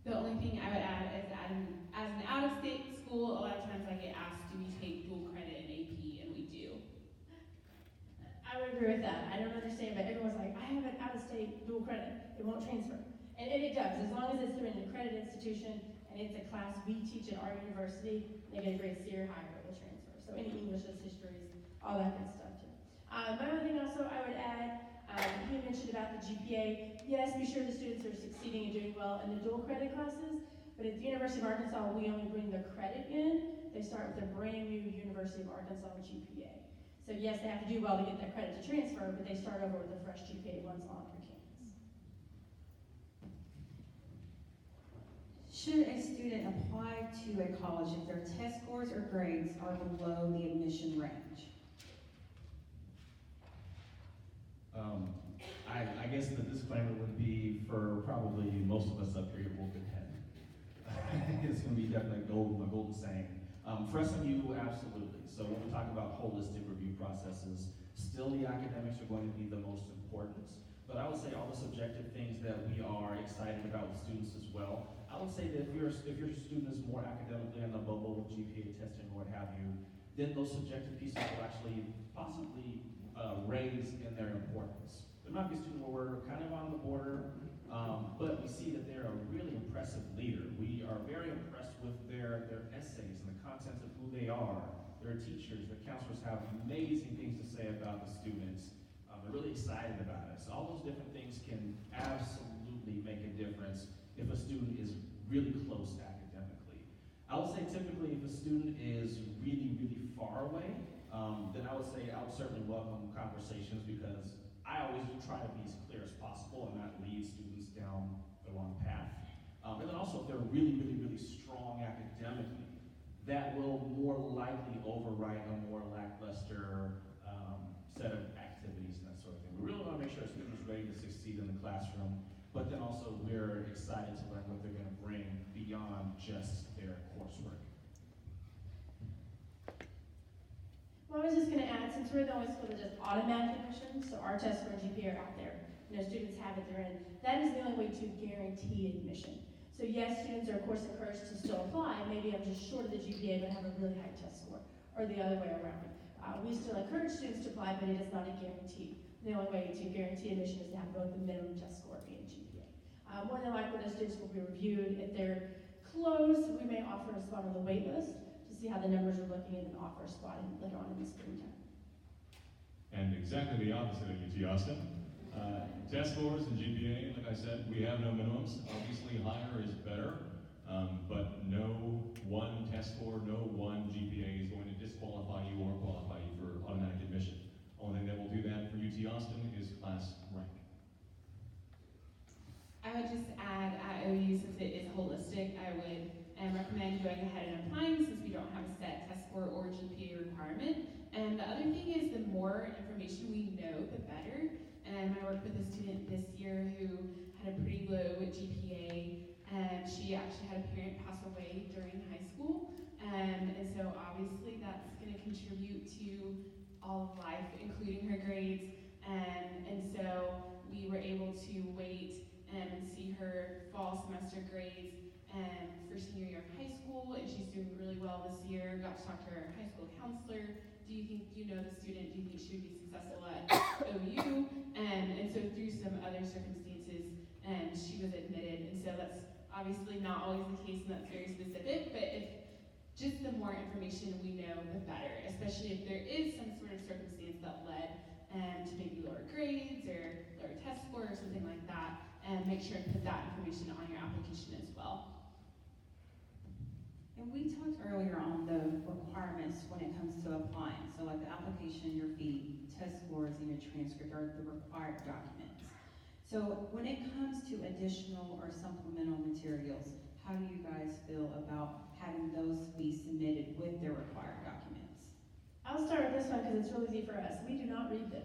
The only thing I would add is that as an out-of-state school, a lot of times I get asked, do we take dual credit in AP? And we do. I would agree with that. I don't understand, but everyone's like, I have an out-of-state dual credit. It won't transfer. And it does, as long as it's through an accredited institution and it's a class we teach at our university, they get a grade C or higher, it will transfer. So any English, histories, all that good stuff too. My other thing also I would add, he mentioned about the GPA. Yes, be sure the students are succeeding and doing well in the dual credit classes, but at the University of Arkansas, we only bring the credit in. They start with a brand new University of Arkansas GPA. So yes, they have to do well to get that credit to transfer, but they start over with a fresh GPA once on their campus. Should a student apply to a college if their test scores or grades are below the admission range? I guess the disclaimer would be, for probably most of us up here, will depend. It's going to be definitely a golden saying. For SMU, absolutely. So when we talk about holistic review processes, still the academics are going to be the most important. But I would say all the subjective things that we are excited about with students as well. I would say that if your student is more academically on the bubble with GPA testing or what have you, then those subjective pieces will actually possibly raise in their importance. There might be a student where we're kind of on the border, but we see that they're a really impressive leader. We are very impressed with their essays and the content of who they are. their teachers, the counselors have amazing things to say about the students. They're really excited about it. So all those different things can absolutely make a difference if a student is really close academically. I would say typically if a student is really, really far away, then I would say I would certainly welcome conversations, because I always try to be as clear as possible and not lead students down the wrong path. And then also if they're really, really, really strong academically, that will more likely override a more lackluster set of activities and that sort of thing. We really want to make sure a student is ready to succeed in the classroom, but then also we're excited to learn what they're going to bring beyond just their coursework. Well, I was just going to add, since we're the only school that does automatic admission, so our test score and GPA are out there, students have it, they're in, that is the only way to guarantee admission. So yes, students are of course encouraged to still apply. Maybe I'm just short of the GPA but have a really high test score, or the other way around. We still encourage students to apply, but it is not a guarantee. The only way to guarantee admission is to have both the minimum test score and GPA. More than likely, those students will be reviewed. If they're close, we may offer a spot on the wait list to see how the numbers are looking, and then offer a spot later on in the springtime. And exactly the opposite of UT Austin. Test scores and GPA, like I said, we have no minimums. Obviously, higher is better, but no one test score, no one GPA is going to disqualify you or qualify you for automatic admission. Only thing that will do that for UT Austin is class rank. I would just add at OU, since it is holistic, I would recommend going ahead and applying, since we don't have a set test score or GPA requirement. And the other thing is, the more information we know, the better. I worked with a student this year who had a pretty low GPA, and she actually had a parent pass away during high school. And so obviously that's going to contribute to all of life, including her grades. And so we were able to wait and see her fall semester grades for senior year of high school, and she's doing really well this year. Got to talk to her high school counselor. Do you know the student? Do you think she would be successful at OU? And so through some other circumstances, she was admitted. And so that's obviously not always the case, and that's very specific, but if just the more information we know, the better, especially if there is some sort of circumstance that led to maybe lower grades or lower test score or something like that, and make sure to put that information on your application as well. And we talked earlier on the requirements when it comes to applying. So like the application, your fee, test scores, and your transcript are the required documents. So when it comes to additional or supplemental materials, how do you guys feel about having those be submitted with their required documents? I'll start with this one because it's really easy for us. We do not read them.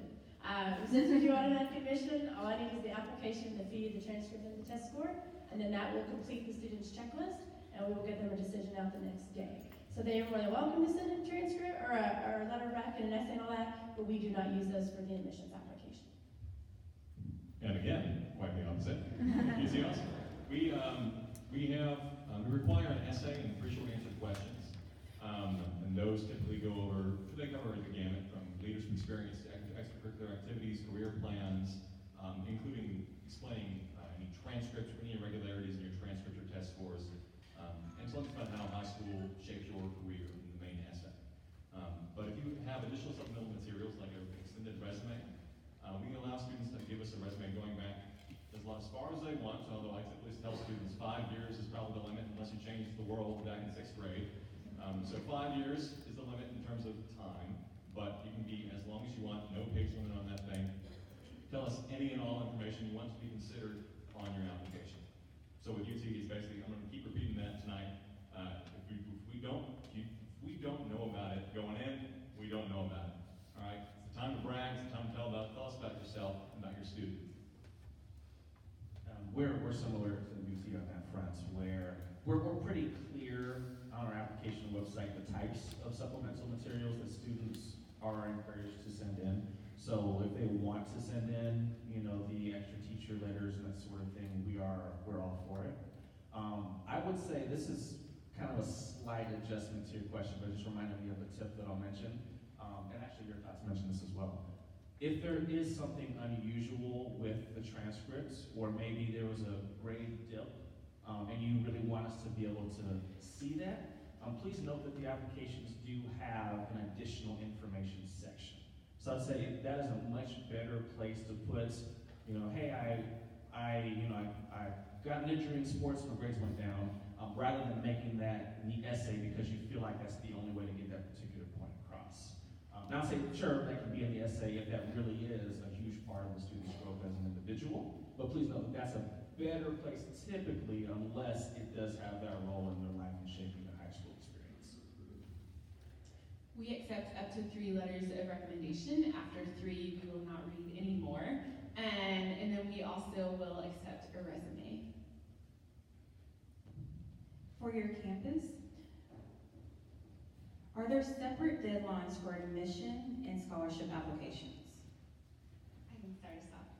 Since we do automatic admission, all I need is the application, the fee, the transcript, and the test score, and then that will complete the student's checklist, and we will get them a decision out the next day. So they are more than welcome to send a transcript or a letter back and an essay and all that, but we do not use those for the admissions application. And again, quite the opposite. UT Austin. We require an essay and 3 short answer questions, and those typically cover the gamut from leadership experience to extracurricular activities, career plans, including explaining any transcripts or any irregularities in your transcript or test scores, and something about how high school shapes your career in the main essay. But if you have additional supplemental materials like an extended resume, we can allow students to give us a resume going back as far as they want, although I typically tell students 5 years is probably the limit unless you change the world back in 6th grade. So 5 years is the limit in terms of time, but you can be as long as you want, no page limit on that thing. Tell us any and all information you want to be considered on your application. So with UT, it's basically, I'm going to keep repeating that tonight. If we don't know about it going in, we don't know about it. All right? It's the time to brag. It's the time to tell us about yourself and about your student. We're similar to the UT on that front, where we're pretty clear on our application website the types of supplemental materials that students are encouraged to send in. So if they want to send in, the extra teacher letters and that sort of thing, we're all for it. I would say this is kind of a slight adjustment to your question, but it just reminded me of a tip that I'll mention. And actually your thoughts mentioned this as well. If there is something unusual with the transcripts, or maybe there was a grade dip, and you really want us to be able to see that, please note that the applications do have an additional information section. So I'd say that is a much better place to put, hey, I got an injury in sports, my grades went down, rather than making that the essay because you feel like that's the only way to get that particular point across. Now I'll say, sure, that can be in the essay if that really is a huge part of the student's growth as an individual, but please note that that's a better place typically unless it does have that role in their life in shaping their high school experience. We accept up to 3 letters of recommendation. After 3, we will not read anymore. And then we also will accept a resume. For your campus, are there separate deadlines for admission and scholarship applications? I can start us off.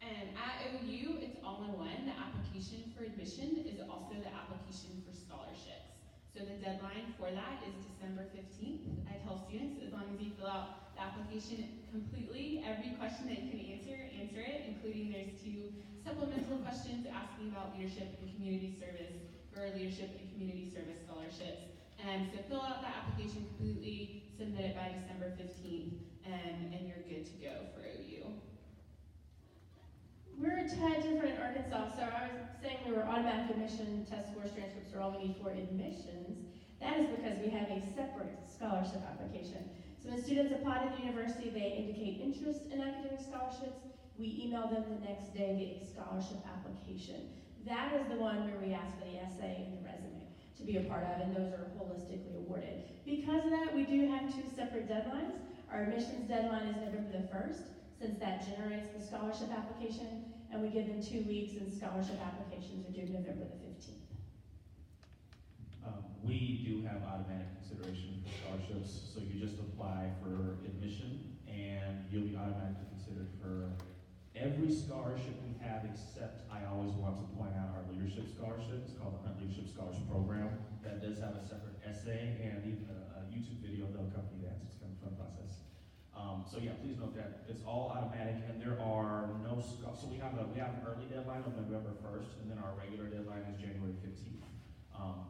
At OU, it's all in one. The application for admission is also the application for scholarships. So the deadline for that is December 15th. I tell students, as long as you fill out the application completely, every question that you can answer it, including there's 2 supplemental questions asking about leadership and community service for leadership and community service scholarships. So fill out that application completely, submit it by December 15th, and you're good to go for OU. We're a tad different in Arkansas, so I was saying we were automatic admission, test scores, transcripts are all we need for admissions. That is because we have a separate scholarship application. So when students apply to the university, they indicate interest in academic scholarships. We email them the next day the scholarship application. That is the one where we ask for the essay and the resume to be a part of, and those are holistically awarded. Because of that, we do have 2 separate deadlines. Our admissions deadline is November the 1st, since that generates the scholarship application, and we give them 2 weeks, and scholarship applications are due November the 15th. We do have automatic consideration for scholarships, so you just apply for admission, and you'll be automatically considered for every scholarship we have, except I always want to point out our leadership scholarship. It's called the Hunt Leadership Scholarship Program. That does have a separate essay and even a YouTube video that'll accompany that. It's kind of a fun process. So yeah, please note that it's all automatic, and there are no so we have an early deadline of November 1st, and then our regular deadline is January 15th.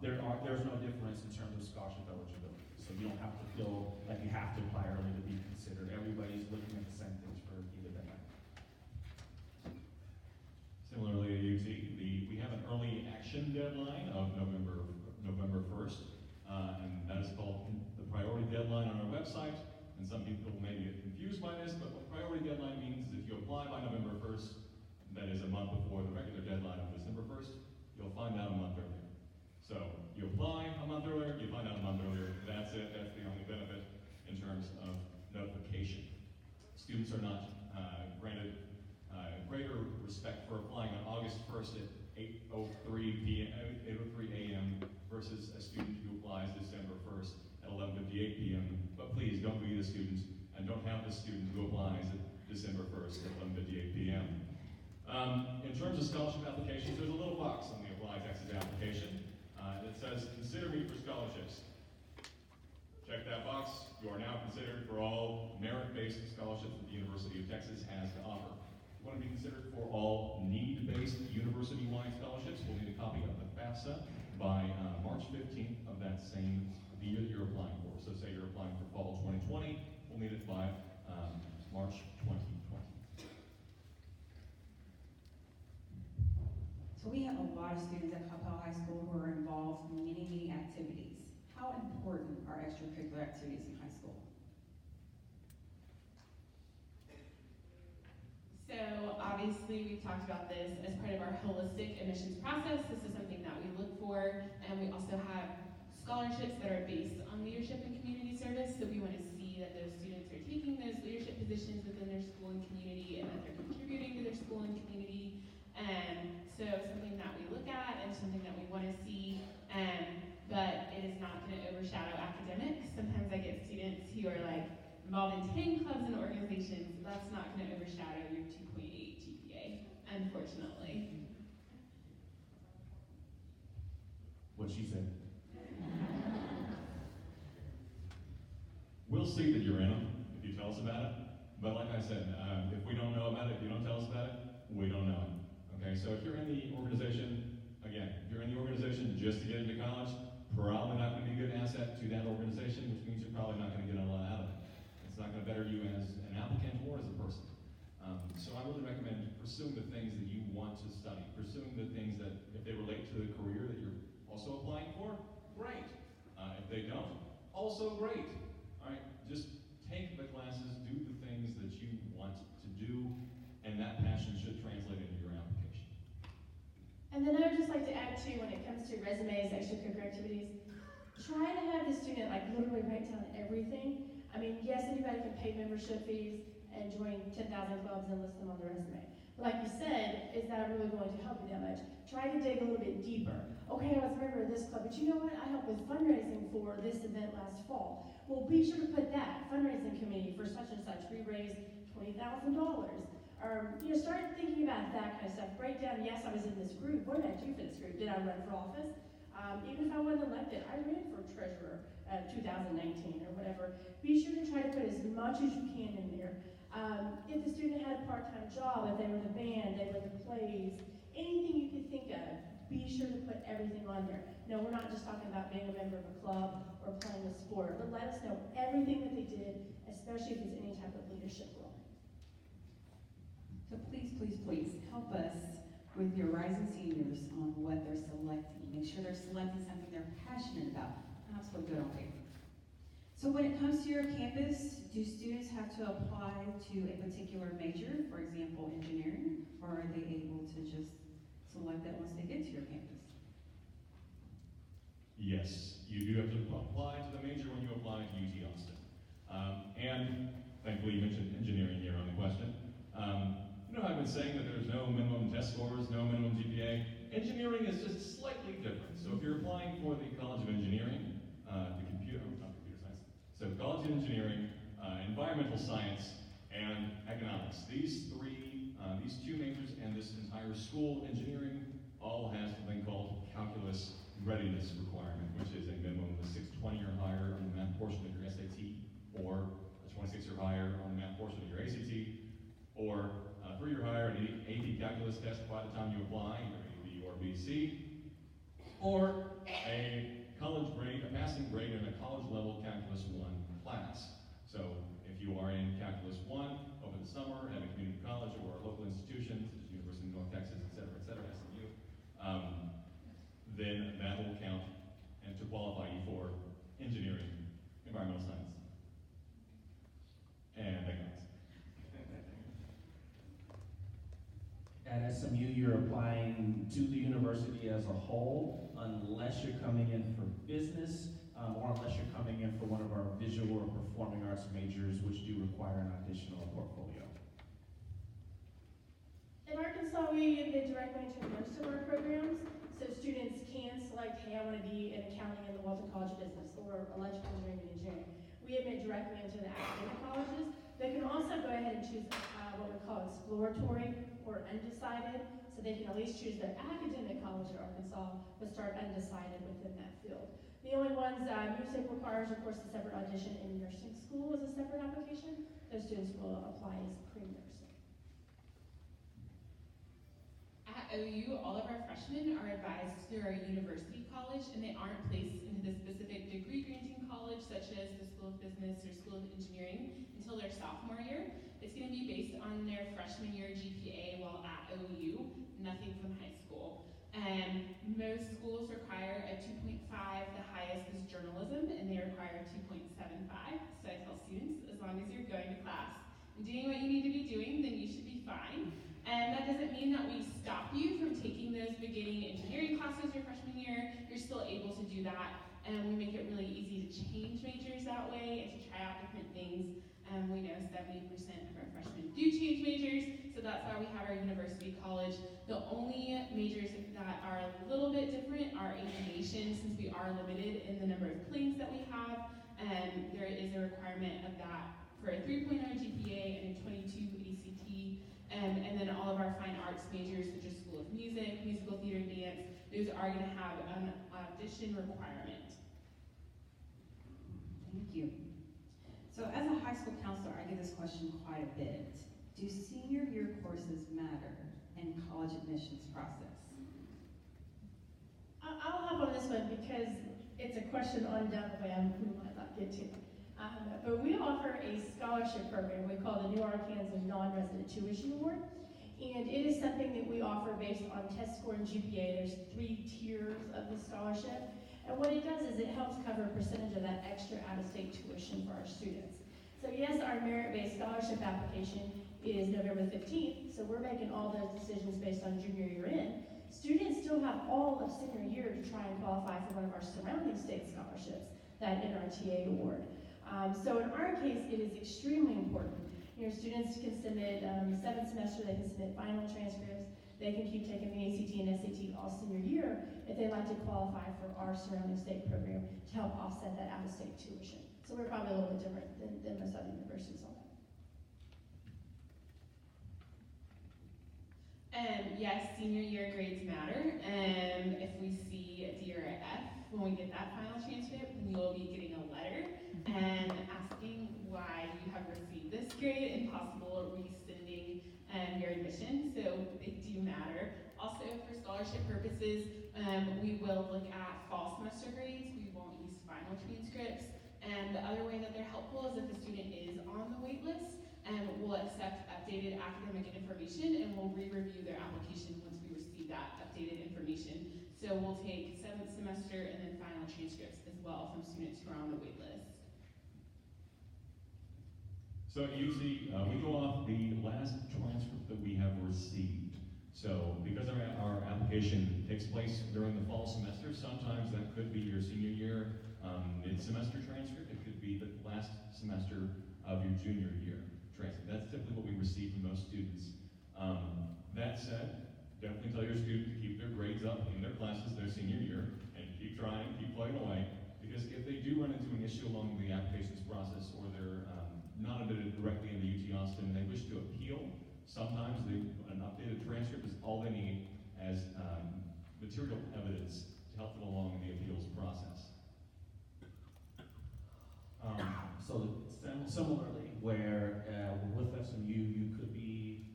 There's no difference in terms of scholarship eligibility, so you don't have to feel like you have to apply early to be considered. Everybody's looking at the same things for either deadline. Similarly at UT, we have an early action deadline of November 1st, and that is called the priority deadline on our website. And some people may get confused by this, but what priority deadline means is if you apply by November 1st, that is a month before the regular deadline of December 1st, you'll find out a month earlier. So you apply a month earlier, you find out a month earlier. That's it. That's the only benefit in terms of notification. Students are not granted greater respect for applying on August 1st at 8:03 a.m. versus a student who applies December 1st at 11:58 p.m. But please don't be the student, and don't have the student who applies at December 1st at 11:58 p.m. In terms of scholarship applications, there's a little box on the Apply Texas application that says, "Consider me for scholarships." Check that box. You are now considered for all merit-based scholarships that the University of Texas has to offer. If you want to be considered for all need-based university-wide scholarships, we'll need a copy of the FAFSA by March 15th of that same year that you're applying for. So say you're applying for fall 2020, we'll need it by March 2020. So we have a lot of students at Capel High School who are involved in many activities. How important are extracurricular activities in high school? So obviously we've talked about this as part of our holistic admissions process. This is something that we look for, and we also have scholarships that are based on leadership and community service. So we want to see that those students are taking those leadership positions within their school and community, and that they're contributing to their school and community. So something that we look at and something that we want to see, but it is not going to overshadow academics. Sometimes I get students who are like involved in 10 clubs and organizations. That's not going to overshadow your 2.8 GPA, unfortunately. What she said. We'll see that you're in them if you tell us about it. But like I said, if we don't know about it, if you don't tell us about it, we don't know it. Okay, so if you're in the organization, again, if you're in the organization just to get into college, probably not going to be a good step to that organization, which means you're probably not going to get a lot out of it. It's not going to better you as an applicant or as a person. So I really recommend pursuing the things that you want to study, pursuing the things that, if they relate to the career that you're also applying for, great. If they don't, also great. All right, just take the classes, do the things that you want to do, and that passion should translate into your application. And then I would just like to add too, when it comes to resumes, extracurricular activities, try to have the student like literally write down everything. I mean, yes, anybody can pay membership fees and join 10,000 clubs and list them on the resume. But like you said, is that really going to help you that much? Try to dig a little bit deeper. Okay, I was a member of this club, but you know what? I helped with fundraising for this event last fall. Well, be sure to put that fundraising committee for such and such. We raised $20,000. Or, start thinking about that kind of stuff. Break down, yes, I was in this group. What did I do for this group? Did I run for office? Even if I wasn't elected, I ran for treasurer 2019 or whatever. Be sure to try to put as much as you can in there. If the student had a part-time job, if they were in the band, they were in the plays, anything you could think of, be sure to put everything on there. No, we're not just talking about being a member of a club or playing a sport, but let us know everything that they did, especially if it's any type of leadership role. So please, please, please help us with your rising seniors on what they're selecting. Make sure they're selecting something they're passionate about, not so good on paper. So when it comes to your campus, do students have to apply to a particular major, for example, engineering, or are they able to just select that once they get to your campus? Yes, you do have to apply to the major when you apply to UT Austin. And thankfully you mentioned engineering here on the question. I've been saying that there's no minimum test scores, no minimum GPA. Engineering is just slightly different. So if you're applying for the College of Engineering, so College of Engineering, Environmental Science, and Economics. These two majors and this entire school, engineering, all has something called calculus readiness requirement, which is a minimum of a 620 or higher on the math portion of your SAT, or a 26 or higher on the math portion of your ACT, or 3 or higher in AP calculus test by the time you apply, either A, B, or BC, or a college grade, a passing grade in a college level Calculus 1 class. So if you are in Calculus 1 over the summer at a community college or a local institution, such as University of North Texas, et cetera, SMU, then that will count and to qualify you for engineering, environmental science, and economics. At SMU, you're applying to the university as a whole, unless you're coming in for business, or unless you're coming in for one of our visual or performing arts majors, which do require an additional portfolio. In Arkansas, we admit directly into most of our programs, so students can select, hey, I want to be in accounting in the Walton College of Business, or electrical engineering and engineering. We admit directly into the academic colleges. They can also go ahead and choose what we call exploratory or undecided, so they can at least choose their academic college at Arkansas, but start undecided within that field. The only ones, music requires, of course, a separate audition, and nursing school is a separate application. Those students will apply as pre-nursing. At OU, all of our freshmen are advised through our university college, and they aren't placed into the specific degree-granting college, such as the School of Business or School of Engineering, until their sophomore year. It's going to be based on their freshman year GPA while at OU, nothing from high school. Most schools require a 2.5, the highest is journalism, and they require 2.75. So I tell students, as long as you're going to class and doing what you need to be doing, then you should be fine. And that doesn't mean that we stop you from taking those beginning engineering classes your freshman year. You're still able to do that, and we make it really easy to change majors that way and to try out different things. We know 70% of our freshmen do change majors, so that's why we have our university college. The only majors that are a little bit different are aviation, since we are limited in the number of planes that we have. There is a requirement of that for a 3.0 GPA and a 22 ACT. And then all of our fine arts majors, such as School of Music, musical theater, dance, those are going to have an audition requirement. Thank you. So as a high school counselor, I get this question quite a bit. Do senior year courses matter in college admissions process? I'll hop on this one because it's a question on down the way we might not get to. But we offer a scholarship program we call the New Arkansas Non-Resident Tuition Award. And it is something that we offer based on test score and GPA. There's 3 tiers of the scholarship. And what it does is it helps cover a percentage of that extra out-of-state tuition for our students. So yes, our merit-based scholarship application is November 15th, so we're making all those decisions based on junior year in. Students still have all of senior year to try and qualify for one of our surrounding state scholarships, that NRTA award. So in our case, it is extremely important. You know, students can submit 7th semester, they can submit final transcripts, they can keep taking the ACT and SAT all senior year if they'd like to qualify for our surrounding state program to help offset that out-of-state tuition. So we're probably a little bit different than most other universities on that. Yes, senior year grades matter. If we see a D or a F when we get that final transcript, then you'll be getting a letter and asking why you have received this grade and possible rescinding your admission. So they do matter. Also, for scholarship purposes, we will look at fall semester grades. We won't use final transcripts. And the other way that they're helpful is if the student is on the wait list, we'll accept updated academic information and we'll re-review their application once we receive that updated information. So we'll take 7th semester and then final transcripts as well from students who are on the wait list. So usually, we go off the last transcript that we have received. So because our application takes place during the fall semester, sometimes that could be your senior year mid-semester transcript. It could be the last semester of your junior year transcript. That's typically what we receive from most students. That said, definitely tell your student to keep their grades up in their classes their senior year and keep trying, keep plugging away. Because if they do run into an issue along the applications process or they're not admitted directly into UT Austin and they wish to appeal, sometimes an updated transcript is all they need as material evidence to help them along in the appeals process. Similarly, where with SMU, you could be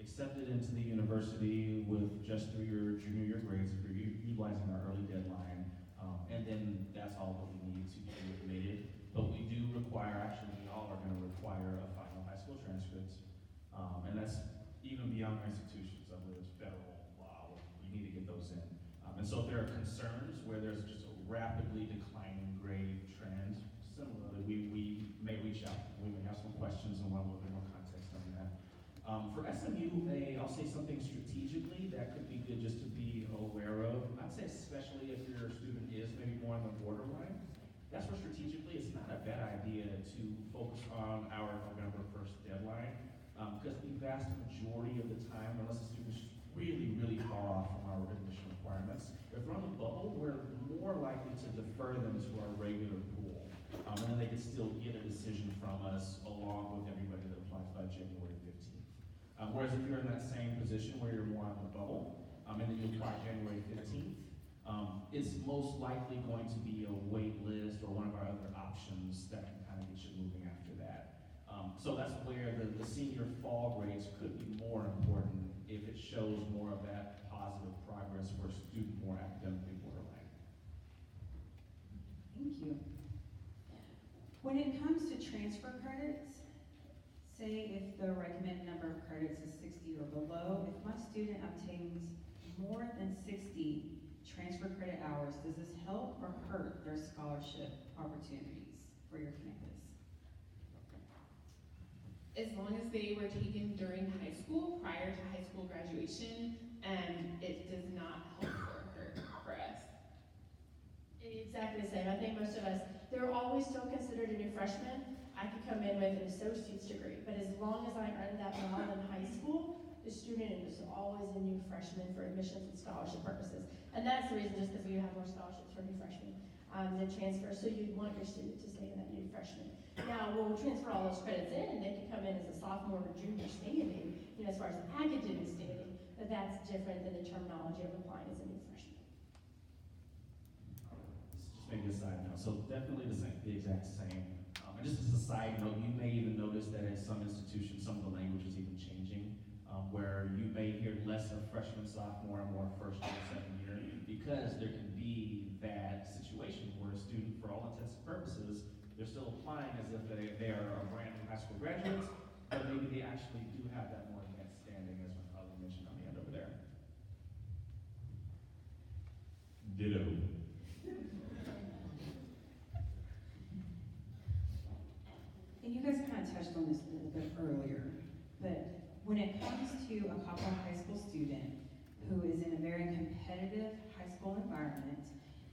accepted into the university with just through your junior year grades if you're utilizing our early deadline, and then that's all that we need to get you admitted. But we do require, actually, we all are going to require a final high school transcript, and that's even beyond our institutions. I believe it's federal law. We need to get those in. And so if there are concerns where there's just a rapidly declining grade trend, similarly, we may reach out. We may have some questions and want a little bit more context on that. For SMU, I'll say something strategically that could be good just to be aware of. I'd say especially if your student is maybe more on the borderline. That's where strategically it's not a bad idea to focus on our November 1st deadline, because the vast majority of the time, unless the student's really, really far off from our admission requirements, if they're on the bubble, we're more likely to defer them to our regular pool. And then they can still get a decision from us along with everybody that applies by January 15th. Whereas if you're in that same position where you're more on the bubble, and then you apply January 15th, it's most likely going to be a wait list or one of our other options that can kind of get you moving after that. So that's where the senior fall grades could be more important if it shows more of that positive progress for a student more academically borderline. Thank you. When it comes to transfer credits, say if the recommended number of credits is 60 or below, if my student obtains more than 60 transfer credit hours, does this help or hurt their scholarship opportunities for your campus? As long as they were taken during high school, prior to high school graduation, it does not help or hurt for us. Exactly the same. I think most of us, they're always still considered a new freshman. I could come in with an associate's degree, but as long as I earned that while in high school, the student is always a new freshman for admissions and scholarship purposes. And that's the reason, just because we have more scholarships for new freshmen than transfer, so you'd want your student to stay in that new freshman. Now, we'll transfer all those credits in, and they can come in as a sophomore or junior standing, as far as academic standing, but that's different than the terminology of applying as a new freshman. Just maybe a side note. So definitely the exact same. And just as a side note, you may even notice that at some institutions, some of the language is even changing, where you may hear less less of freshman, sophomore, and more first year, second year, because there can be that situation where a student, for all intents and purposes, they're still applying as if they are a brand new high school graduates, but maybe they actually do have that more advanced standing, as my colleague mentioned on the end over there. Ditto. And you guys kind of touched on this a little bit earlier, but when it comes to a Coppell High School student who is in a very competitive high school environment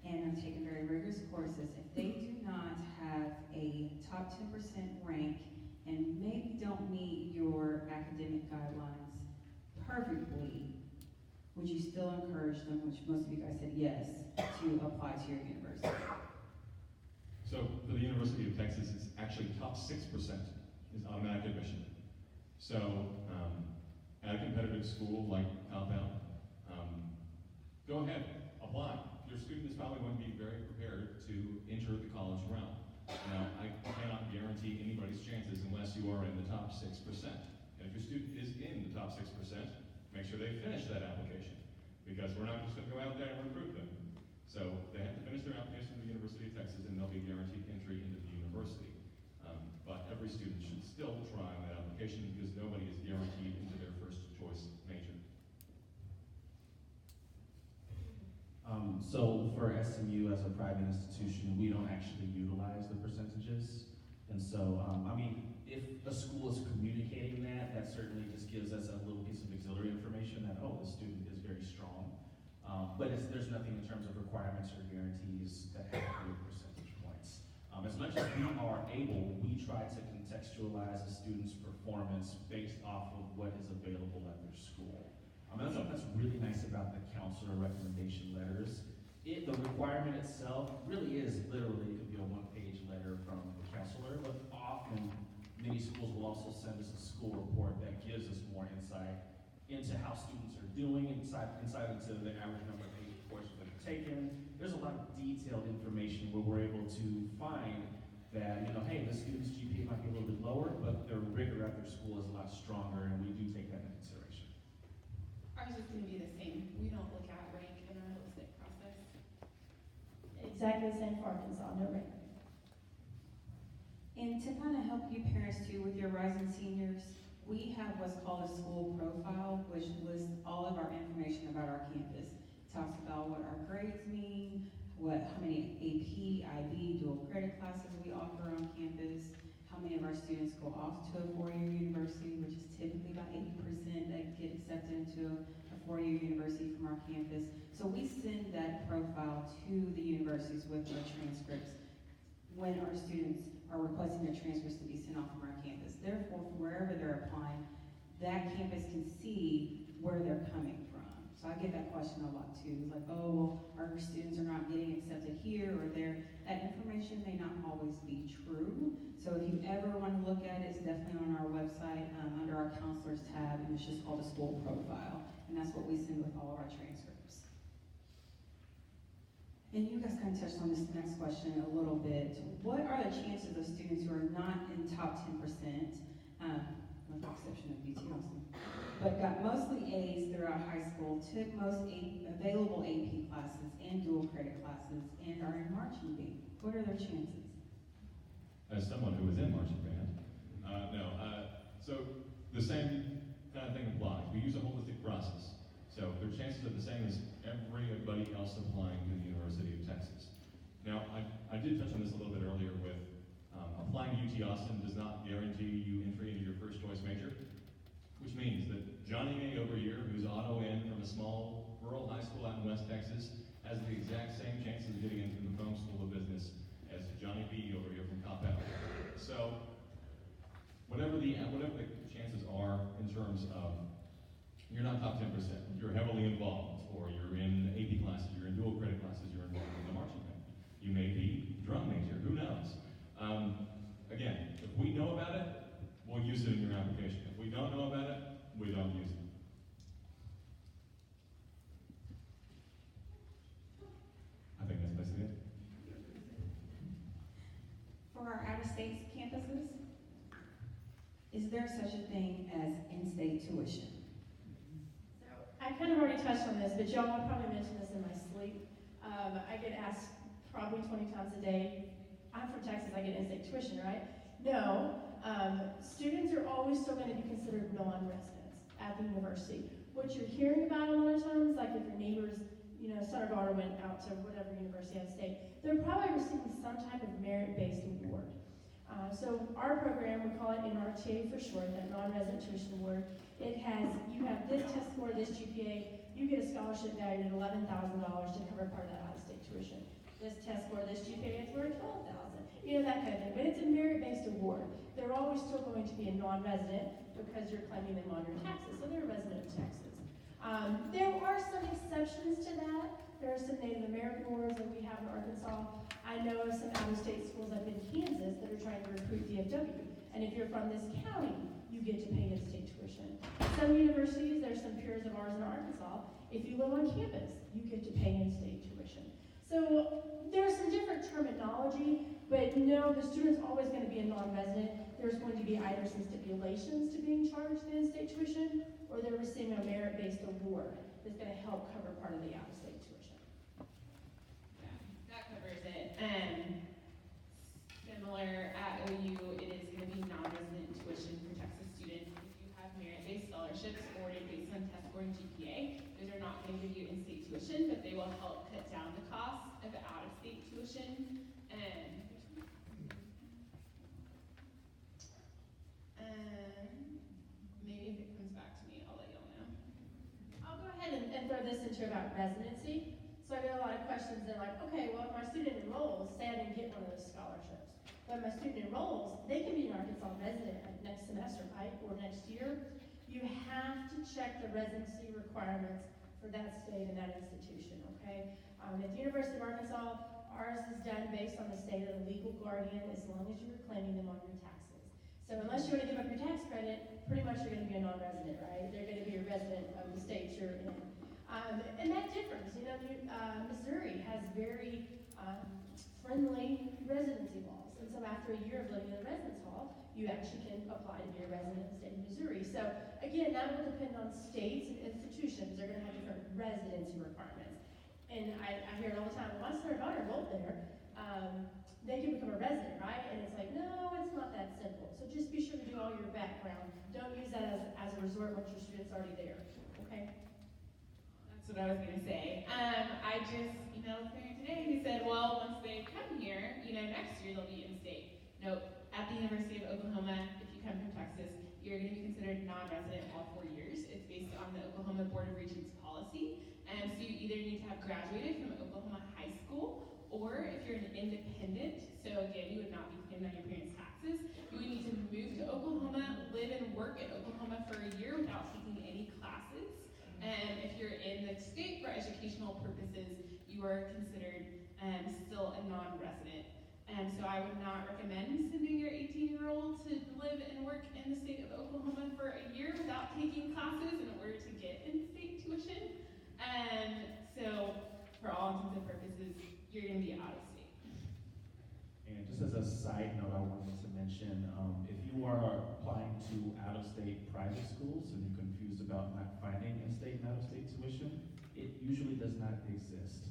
and have taken very rigorous courses, if they do not have a top 10% rank and maybe don't meet your academic guidelines perfectly, would you still encourage them, which most of you guys said yes, to apply to your university? So for the University of Texas, it's actually top 6% is automatic admission. So at a competitive school like Coppell, go ahead, apply. Your student is probably going to be very prepared to enter the college realm. Now, I cannot guarantee anybody's chances unless you are in the top 6%. And if your student is in the top 6%, make sure they finish that application, because we're not just going to go out there and recruit them. So they have to finish their application to the University of Texas, and they'll be guaranteed entry into the university. But every student should still try on that application, because nobody is guaranteed into their first choice major. So for SMU as a private institution, we don't actually utilize the percentages. And so, I mean, if a school is communicating that, that certainly just gives us a little piece of auxiliary information that, oh, the student is very strong. But there's nothing in terms of requirements or guarantees that have to do with percentage points. As much as we are able, we try to contextualize a student's performance based off of what is available at their school. That's something that's really nice about the counselor recommendation letters. The requirement itself really is literally, it could be a one-page letter from the counselor, but often many schools will also send us a school report that gives us more insight into how students are doing, insight into the average number of AP courses that are taken. There's a lot of detailed information where we're able to find that, hey, the student's GPA might be a little bit lower, but their rigor at their school is a lot stronger, and we do take that into consideration. Ours is going to be the same. We don't look at rank in our holistic process. Exactly the same for Arkansas, no rank. And to kind of help you parents too with your rising seniors, we have what's called a school profile, which lists all of our information about our campus. It talks about what our grades mean, how many AP, IB, dual credit classes we offer on campus, how many of our students go off to a four-year university, which is typically about 80% that get accepted into a four-year university from our campus. So we send that profile to the universities with our transcripts when our students are requesting their transcripts to be sent off from our campus. Therefore, from wherever they're applying, that campus can see where they're coming from. So I get that question a lot too. It's like, oh, well, our students are not getting accepted here or there. That information may not always be true. So if you ever want to look at it, it's definitely on our website under our counselors tab, and it's just called a school profile. And that's what we send with all of our transcripts. And you guys kind of touched on this next question a little bit. What are the chances of students who are not in top 10%, with the exception of BT Austin, but got mostly A's throughout high school, took most available AP classes and dual credit classes, and are in marching band? What are their chances? As someone who was in marching band, no. So the same kind of thing applies. We use a holistic process. So their chances are the same as everybody else applying to the University of Texas. Now, I did touch on this a little bit earlier with applying to UT Austin does not guarantee you entry into your first choice major, which means that Johnny A over here, who's auto in from a small rural high school out in West Texas, has the exact same chances of getting into the McComb School of Business as Johnny B over here from Coppell. So whatever the chances are in terms of you're not top 10%, you're heavily involved, or you're in AP classes, you're in dual credit classes, you're involved in the marching band. You may be drum major, who knows? Again, if we know about it, we'll use it in your application. If we don't know about it, we don't use it. I think that's basically it. For our out-of-state campuses, is there such a thing as in-state tuition? So I kind of already touched on this, but y'all, I probably mentioned this in my sleep. I get asked probably 20 times a day. I'm from Texas, I get in-state tuition, right? No, students are always still going to be considered non-residents at the university. What you're hearing about a lot of times, like if your neighbor's, son or daughter went out to whatever university out of state, they're probably receiving some type of merit-based award. So our program, we call it NRTA for short, that non-resident tuition award. You have this test score, this GPA, you get a scholarship valued at $11,000 to cover part of that out-of-state tuition. This test score, this GPA, it's worth $12,000. That kind of thing. But it's a merit-based award. They're always still going to be a non-resident because you're claiming them on your taxes, so they're a resident of Texas. There are some exceptions to that. There are some Native American awards that we have in Arkansas. I know of some out-of-state schools up in Kansas that are trying to recruit DFW. And if you're from this county, you get to pay in-state tuition. Some universities, there's some peers of ours in Arkansas, if you live on campus, you get to pay in-state tuition. So there's some different terminology, but no, the student's always going to be a non-resident. There's going to be either some stipulations to being charged the in-state tuition, or they're receiving a merit-based award that's going to help cover part of the out-of-state tuition. Yeah, that covers it. Similar at OU, it is going to be non-resident tuition for Texas students. If you have merit-based scholarships awarded based on test score and GPA, those are not going to give you in-state tuition, but they will help cut down the cost of out-of-state tuition. Maybe if it comes back to me, I'll let y'all know. I'll go ahead and throw this into about residency. So I get a lot of questions. They're like, okay, well, if my student enrolls, say I didn't get one of those scholarships, but if my student enrolls, they can be an Arkansas resident next semester, right, or next year. You have to check the residency requirements for that state and that institution, okay? At the University of Arkansas, ours is done based on the state of the legal guardian as long as you're claiming them on your taxes. So unless you want to give up your tax credit, pretty much you're going to be a non-resident, right? They're going to be a resident of the state you're in. And that differs. Missouri has very friendly residency laws. And so after a year of living in a residence hall, you actually can apply to be a resident of the state of Missouri. So again, that will depend on states and institutions. They're going to have different residency requirements. And I hear it all the time. Well, my son or daughter enrolled there. They can become a resident, right? And it's like, no, it's not that simple. So just be sure to do all your background. Don't use that as a resort once your student's already there, okay? That's what I was going to say. I just emailed a parent today who said, well, once they come here, next year they'll be in-state. Nope. At the University of Oklahoma, if you come from Texas, you're going to be considered non-resident all 4 years. It's based on the Oklahoma Board of Regents policy. So you either need to have graduated from Oklahoma High School, or if you're an independent, so again, you would not be claimed on your parents' taxes, you would need to move to Oklahoma, live and work in Oklahoma for a year without taking any classes. And if you're in the state for educational purposes, you are considered still a non-resident. So I would not recommend sending your 18-year-old to live and work in the state of Oklahoma for a year without taking classes in order to get in-state tuition. So for all intents and purposes, you're going to be out of state. And just as a side note, I wanted to mention, if you are applying to out-of-state private schools and you're confused about not finding in-state and out-of-state tuition, it usually does not exist.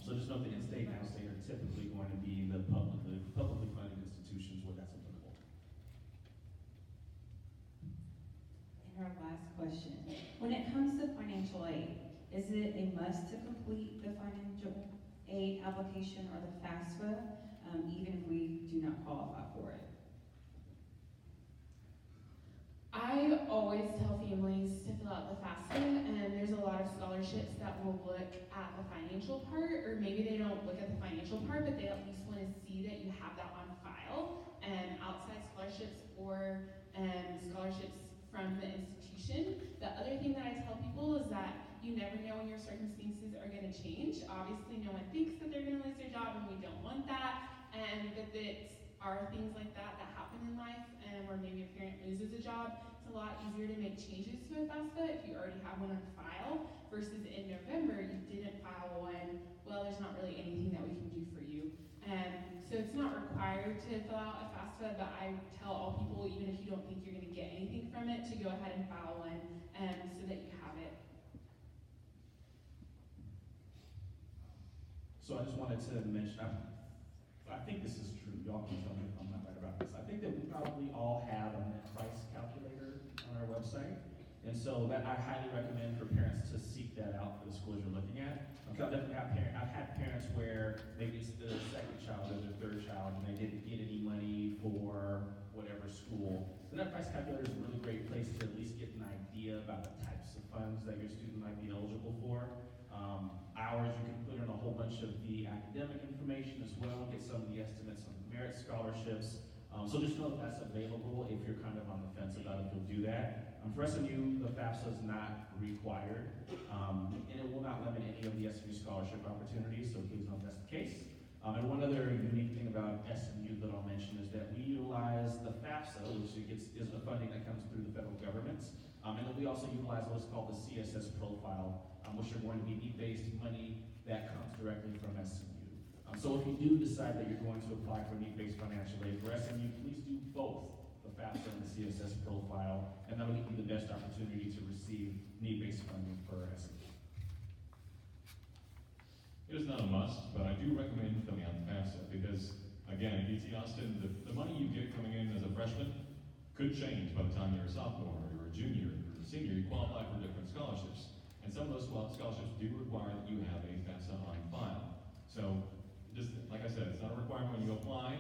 So just know that in-state and out-of-state are typically going to be the publicly funded institutions where that's applicable. And our last question, when it comes to financial aid, is it a must to complete the financial aid application or the FAFSA, even if we do not qualify for it? I always tell families to fill out the FAFSA, and there's a lot of scholarships that will look at the financial part, or maybe they don't look at the financial part, but they at least want to see that you have that on file. Outside scholarships or scholarships from the institution. The other thing that I tell people is that you never know when your circumstances are going to change. Obviously, no one thinks that they're going to lose their job, and we don't want that. But that are things like that that happen in life, where maybe a parent loses a job. It's a lot easier to make changes to a FAFSA if you already have one on file, versus in November you didn't file one. Well, there's not really anything that we can do for you. So it's not required to fill out a FAFSA, but I tell all people, even if you don't think you're going to get anything from it, to go ahead and file one so that you have it. So I just wanted to mention, I think this is true, y'all can tell me if I'm not right about this. I think that we probably all have a net price calculator on our website. And so that I highly recommend for parents to seek that out for the schools you're looking at. I've definitely I've had parents where maybe it's the second child or the third child and they didn't get any money for whatever school. The net price calculator is a really great place to at least get an idea about the types of funds that your student might be eligible for. Ours, you can put in a whole bunch of the academic information as well, get some of the estimates on merit scholarships. So just know that that's available if you're kind of on the fence about if you'll do that. For SMU, the FAFSA is not required, and it will not limit any of the SMU scholarship opportunities, so please know if that's the case. And one other unique thing about SMU that I'll mention is that we utilize the FAFSA, which is the funding that comes through the federal government, and then we also utilize what's called the CSS profile, which are going to be need-based money that comes directly from SMU. So if you do decide that you're going to apply for need-based financial aid for SMU, please do both the FAFSA and the CSS profile, and that will give you the best opportunity to receive need-based funding for SMU. It is not a must, but I do recommend coming on FAFSA because, again, at UT Austin, the money you get coming in as a freshman could change by the time you're a sophomore or you're a junior or a senior. You qualify for different scholarships. And some of those scholarships do require that you have a FAFSA on file. So, just like I said, it's not a requirement when you apply,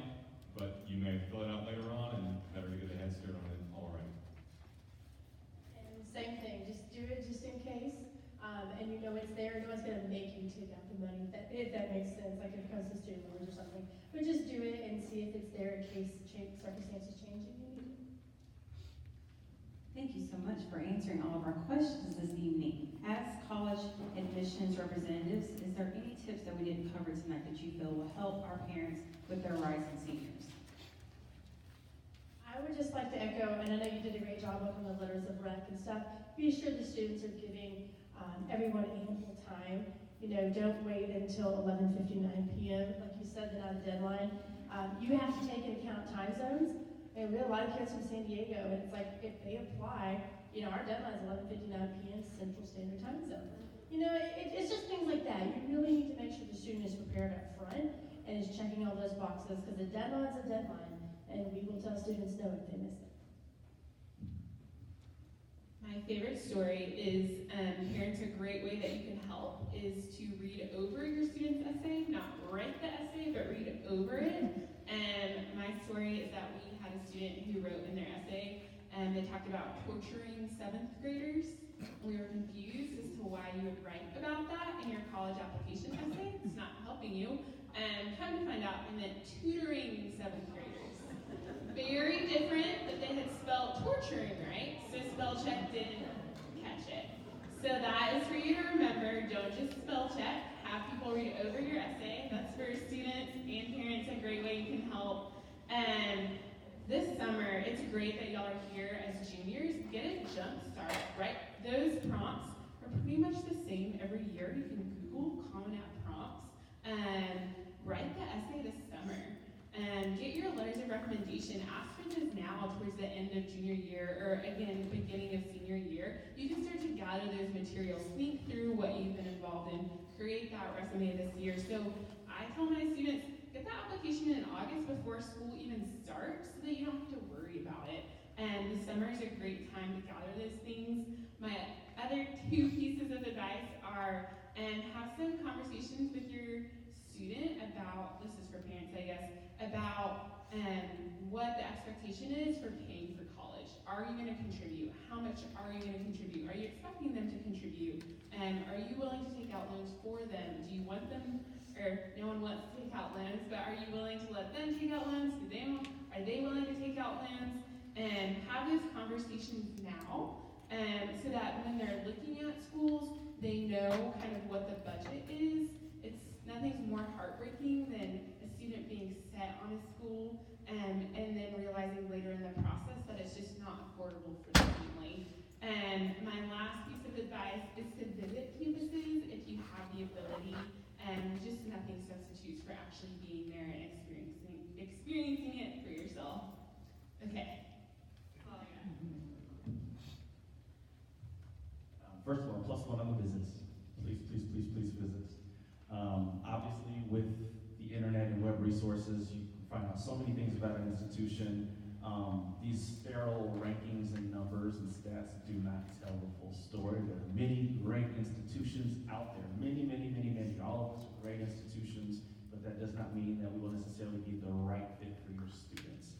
but you may fill it out later on and better to get a head start on it already. And same thing, just do it just in case, and you know it's there, no one's gonna make you take out the money, if that makes sense, like if it comes to student loans or something. But just do it and see if it's there in case circumstances change and you need it. Thank you so much for answering all of our questions this evening. As college admissions representatives, is there any tips that we didn't cover tonight that you feel will help our parents with their rising seniors? I would just like to echo, and I know you did a great job on the letters of rec and stuff, be sure the students are giving everyone ample time. You know, don't wait until 11:59 p.m. Like you said, they're not a deadline. You have to take into account time zones. And we have a lot of kids from San Diego, and it's like, if they apply, you know, our deadline is 11:59 p.m. Central Standard Time Zone. You know, it's just things like that. You really need to make sure the student is prepared up front and is checking all those boxes, because a deadline's a deadline, and we will tell students no if they miss it. My favorite story is parents, a great way that you can help is to read over your student's essay, not write the essay, but read over it. And my story is that we had a student who wrote in their essay, and they talked about torturing 7th graders. We were confused as to why you would write about that in your college application essay. It's not helping you. And come to find out, it meant tutoring 7th graders. Very different, but they had spelled torturing right, so spell check didn't catch it. So that is for you to remember. Don't just spell check. Have people read over your essay. That's for students and parents, a great way you can help. And this summer, it's great that y'all are here as juniors. Get a jump start, right? Those prompts are pretty much the same every year. You can Google Common App prompts and write the essay this summer. And get your letters of recommendation. Ask for those now towards the end of junior year, or again, the beginning of senior year. You can start to gather those materials, think through what you've been involved in, create that resume this year. So I tell my students, get that application in August before school even starts so that you don't have to worry about it. And the summer is a great time to gather those things. My other 2 pieces of advice are, have some conversations with your student about, this is for parents, I guess, about what the expectation is for paying for college. Are you going to contribute? How much are you going to contribute? Are you expecting them to contribute? Are you willing to take out loans for them? Do you want them, or no one wants to take out loans, but are you willing to let them take out loans? Are they willing to take out loans? And have those conversations now, so that when they're looking at schools, they know kind of what the budget is. Nothing's more heartbreaking than a student being set on a school and then realizing later in the process that it's just not affordable for the family. And my last piece of advice is to visit campuses if you have the ability, and just nothing substitutes for actually being there and experiencing it for yourself. Okay. That's all I got. First of all, +1 on the visits. Please visit. Obviously, with the internet and web resources, you can find out so many things about an institution. These sterile rankings and numbers and stats do not tell the full story. There are many great institutions out there, many, all of us are great institutions, but that does not mean that we will necessarily be the right fit for your students.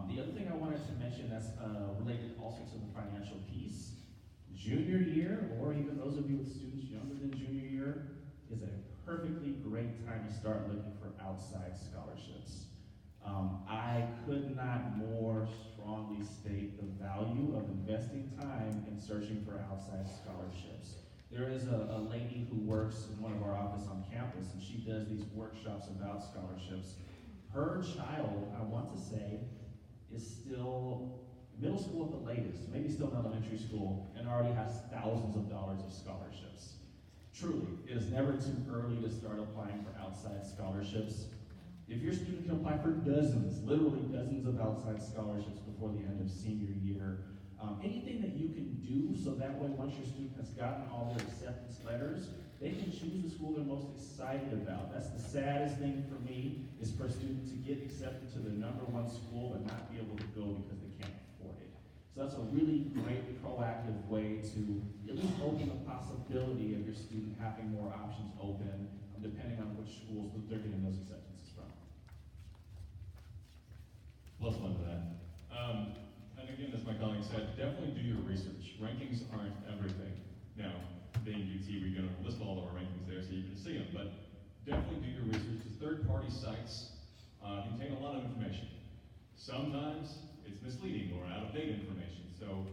The other thing I wanted to mention that's related also to the financial piece, junior year, or even those of you with students younger than junior year, is a perfectly great time to start looking for outside scholarships. I could not more strongly state the value of investing time in searching for outside scholarships. There is a lady who works in one of our offices on campus, and she does these workshops about scholarships. Her child, I want to say, is still middle school at the latest, maybe still in elementary school, and already has thousands of dollars of scholarships. Truly, it is never too early to start applying for outside scholarships. If your student can apply for dozens, literally dozens of outside scholarships before the end of senior year, anything that you can do so that way once your student has gotten all their acceptance letters, they can choose the school they're most excited about. That's the saddest thing for me, is for a student to get accepted to the #1 school but not be able to go because they can't afford it. So that's a really great proactive way to at least open the possibility of your student having more options open, depending on which schools that they're getting those acceptances from. Plus one to that. And again, as my colleague said, definitely do your research. Rankings aren't everything. Now, being UT, we're going to list all of our rankings there so you can see them, but definitely do your research. The third-party sites contain a lot of information. Sometimes it's misleading or out-of-date information, so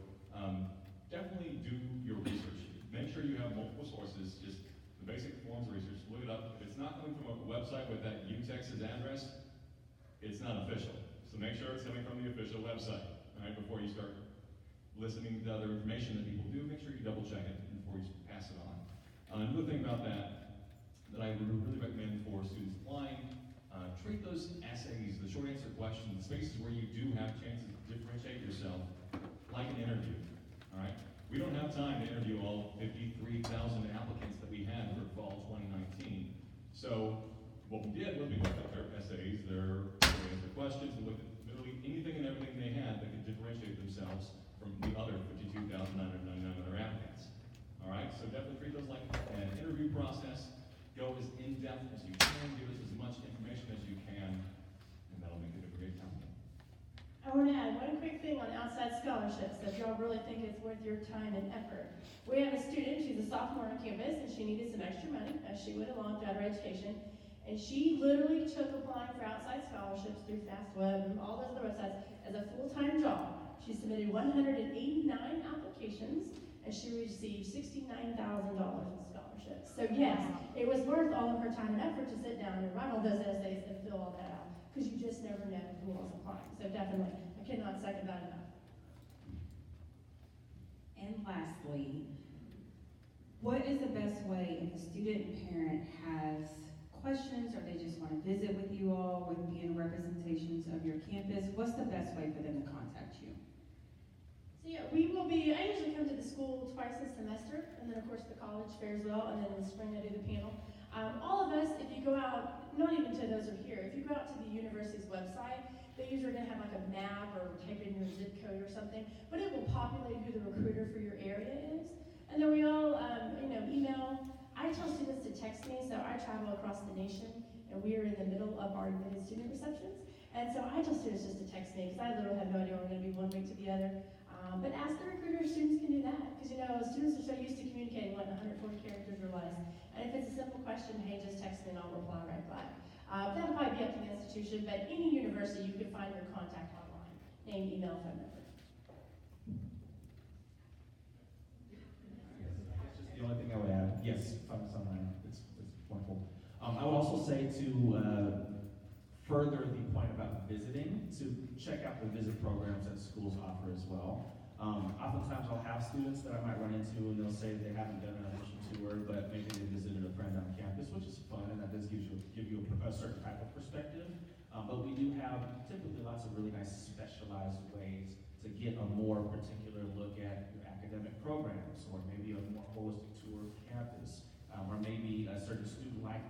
definitely do your research. Make sure you have multiple sources, just the basic forms of research, look it up. If it's not coming from a website with that UTexas address, it's not official. So make sure it's coming from the official website, all right, before you start listening to other information that people do. Make sure you double check it before you pass it on. Another thing about that I would really recommend for students applying, treat those essays, the short answer questions, the spaces where you do have chances to differentiate yourself, like an interview, all right? We don't have time to interview all 53,000 applicants that we had for fall 2019. So what we did was we looked at their essays, their questions, and looked at literally anything and everything they had that could differentiate themselves from the other 52,999 other applicants. All right, so definitely treat those like an interview process. Go as in-depth as you can, give us as much information as you can, and that'll make it a great company. I want to add one quick thing on outside scholarships, if y'all really think it's worth your time and effort. We have a student, she's a sophomore on campus, and she needed some extra money as she went along throughout her education. And she literally took applying for outside scholarships through FastWeb and all those other websites as a full-time job. She submitted 189 applications, and she received $69,000 in scholarships. So yes, it was worth all of her time and effort to sit down and write all those essays and fill all that out, because you just never know who else applying. So definitely, I cannot second that enough. And lastly, what is the best way if a student and parent has questions or they just want to visit with you all with being representations of your campus? What's the best way for them to contact you? So yeah, I usually come to the school twice a semester, and then of course the college fair as well, and then in the spring I do the panel. All of us, if you go out, not even to those who are here, if you go out to the university's website, they usually are going to have like a map or type in your zip code or something, but it will populate who the recruiter for your area is. And then we all, email. I tell students to text me, so I travel across the nation, and we are in the middle of our admitted student receptions. And so I tell students just to text me, because I literally have no idea where we're going to be one week to the other. But ask the recruiter if students can do that, because students are so used to communicating, 140 characters or less. And if it's a simple question, hey, just text me and I'll reply right back. That'll probably be up to the institution, but any university, you can find your contact online, name, email, phone number. The only thing I would add, yes, find us online. It's wonderful. I would also say to further the point about visiting, to check out the visit programs that schools offer as well. Oftentimes I'll have students that I might run into and they'll say they haven't done an admission tour, but maybe they visited a friend on campus, which is fun, and that does give you a certain type of perspective. But we do have typically lots of really nice specialized ways to get a more particular look at your academic programs, or maybe a more holistic tour of campus, or maybe a certain student life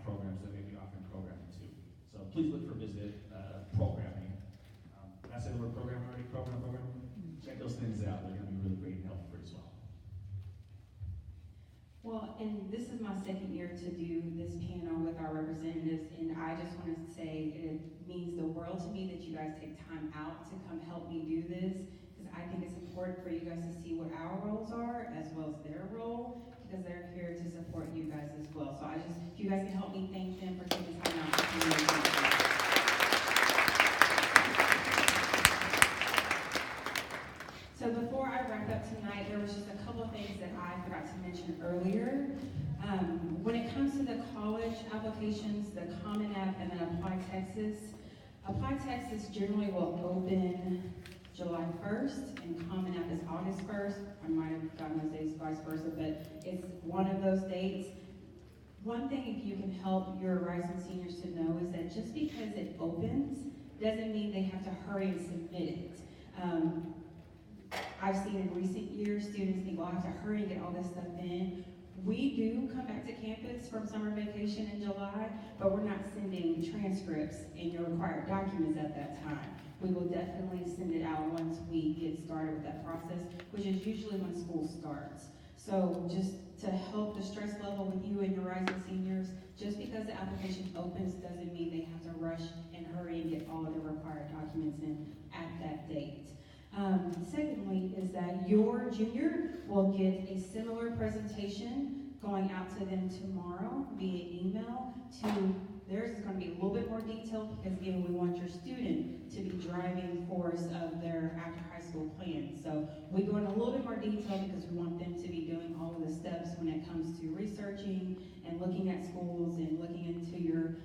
Well, and this is my second year to do this panel with our representatives, and I just want to say it means the world to me that you guys take time out to come help me do this, because I think it's important for you guys to see what our roles are as well as their role, because they're here to support you guys as well. So if you guys can help me thank them for taking time out to do this. So before I wrap up tonight, there was just a couple of things that I forgot to mention earlier. When it comes to the college applications, the Common App and then Apply Texas generally will open July 1st, and Common App is August 1st. I might have gotten those dates vice versa, but it's one of those dates. One thing, if you can help your rising seniors to know, is that just because it opens doesn't mean they have to hurry and submit it. I've seen in recent years, students think, well, I have to hurry and get all this stuff in. We do come back to campus from summer vacation in July, but we're not sending transcripts and your required documents at that time. We will definitely send it out once we get started with that process, which is usually when school starts. So just to help the stress level with you and your rising seniors, just because the application opens doesn't mean they have to rush and hurry and get all of their required documents in at that date. Secondly, is that your junior will get a similar presentation going out to them tomorrow via email. Theirs is going to be a little bit more detailed because, again, we want your student to be driving force of their after high school plan. So we go in a little bit more detail because we want them to be doing all of the steps when it comes to researching and looking at schools and looking into your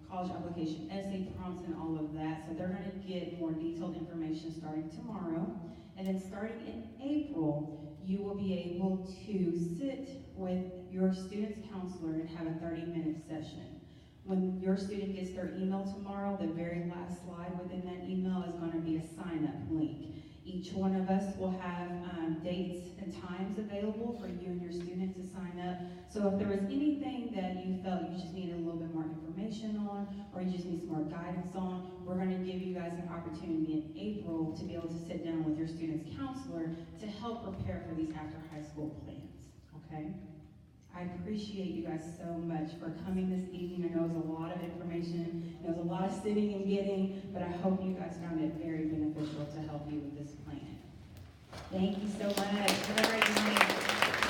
college application essay prompts and all of that. So they're going to get more detailed information starting tomorrow. And then starting in April, you will be able to sit with your student's counselor and have a 30-minute session. When your student gets their email tomorrow, the very last slide within that email is going to be a sign-up link. Each one of us will have dates and times available for you and your student to sign up. So if there was anything that you felt you just needed a little bit more information on, or you just need some more guidance on, we're going to give you guys an opportunity in April to be able to sit down with your student's counselor to help prepare for these after high school plans, okay? I appreciate you guys so much for coming this evening. I know it was a lot of information, it was a lot of sitting and getting, but I hope you guys found it very beneficial to help you with this plan. Thank you so much. Have a great night.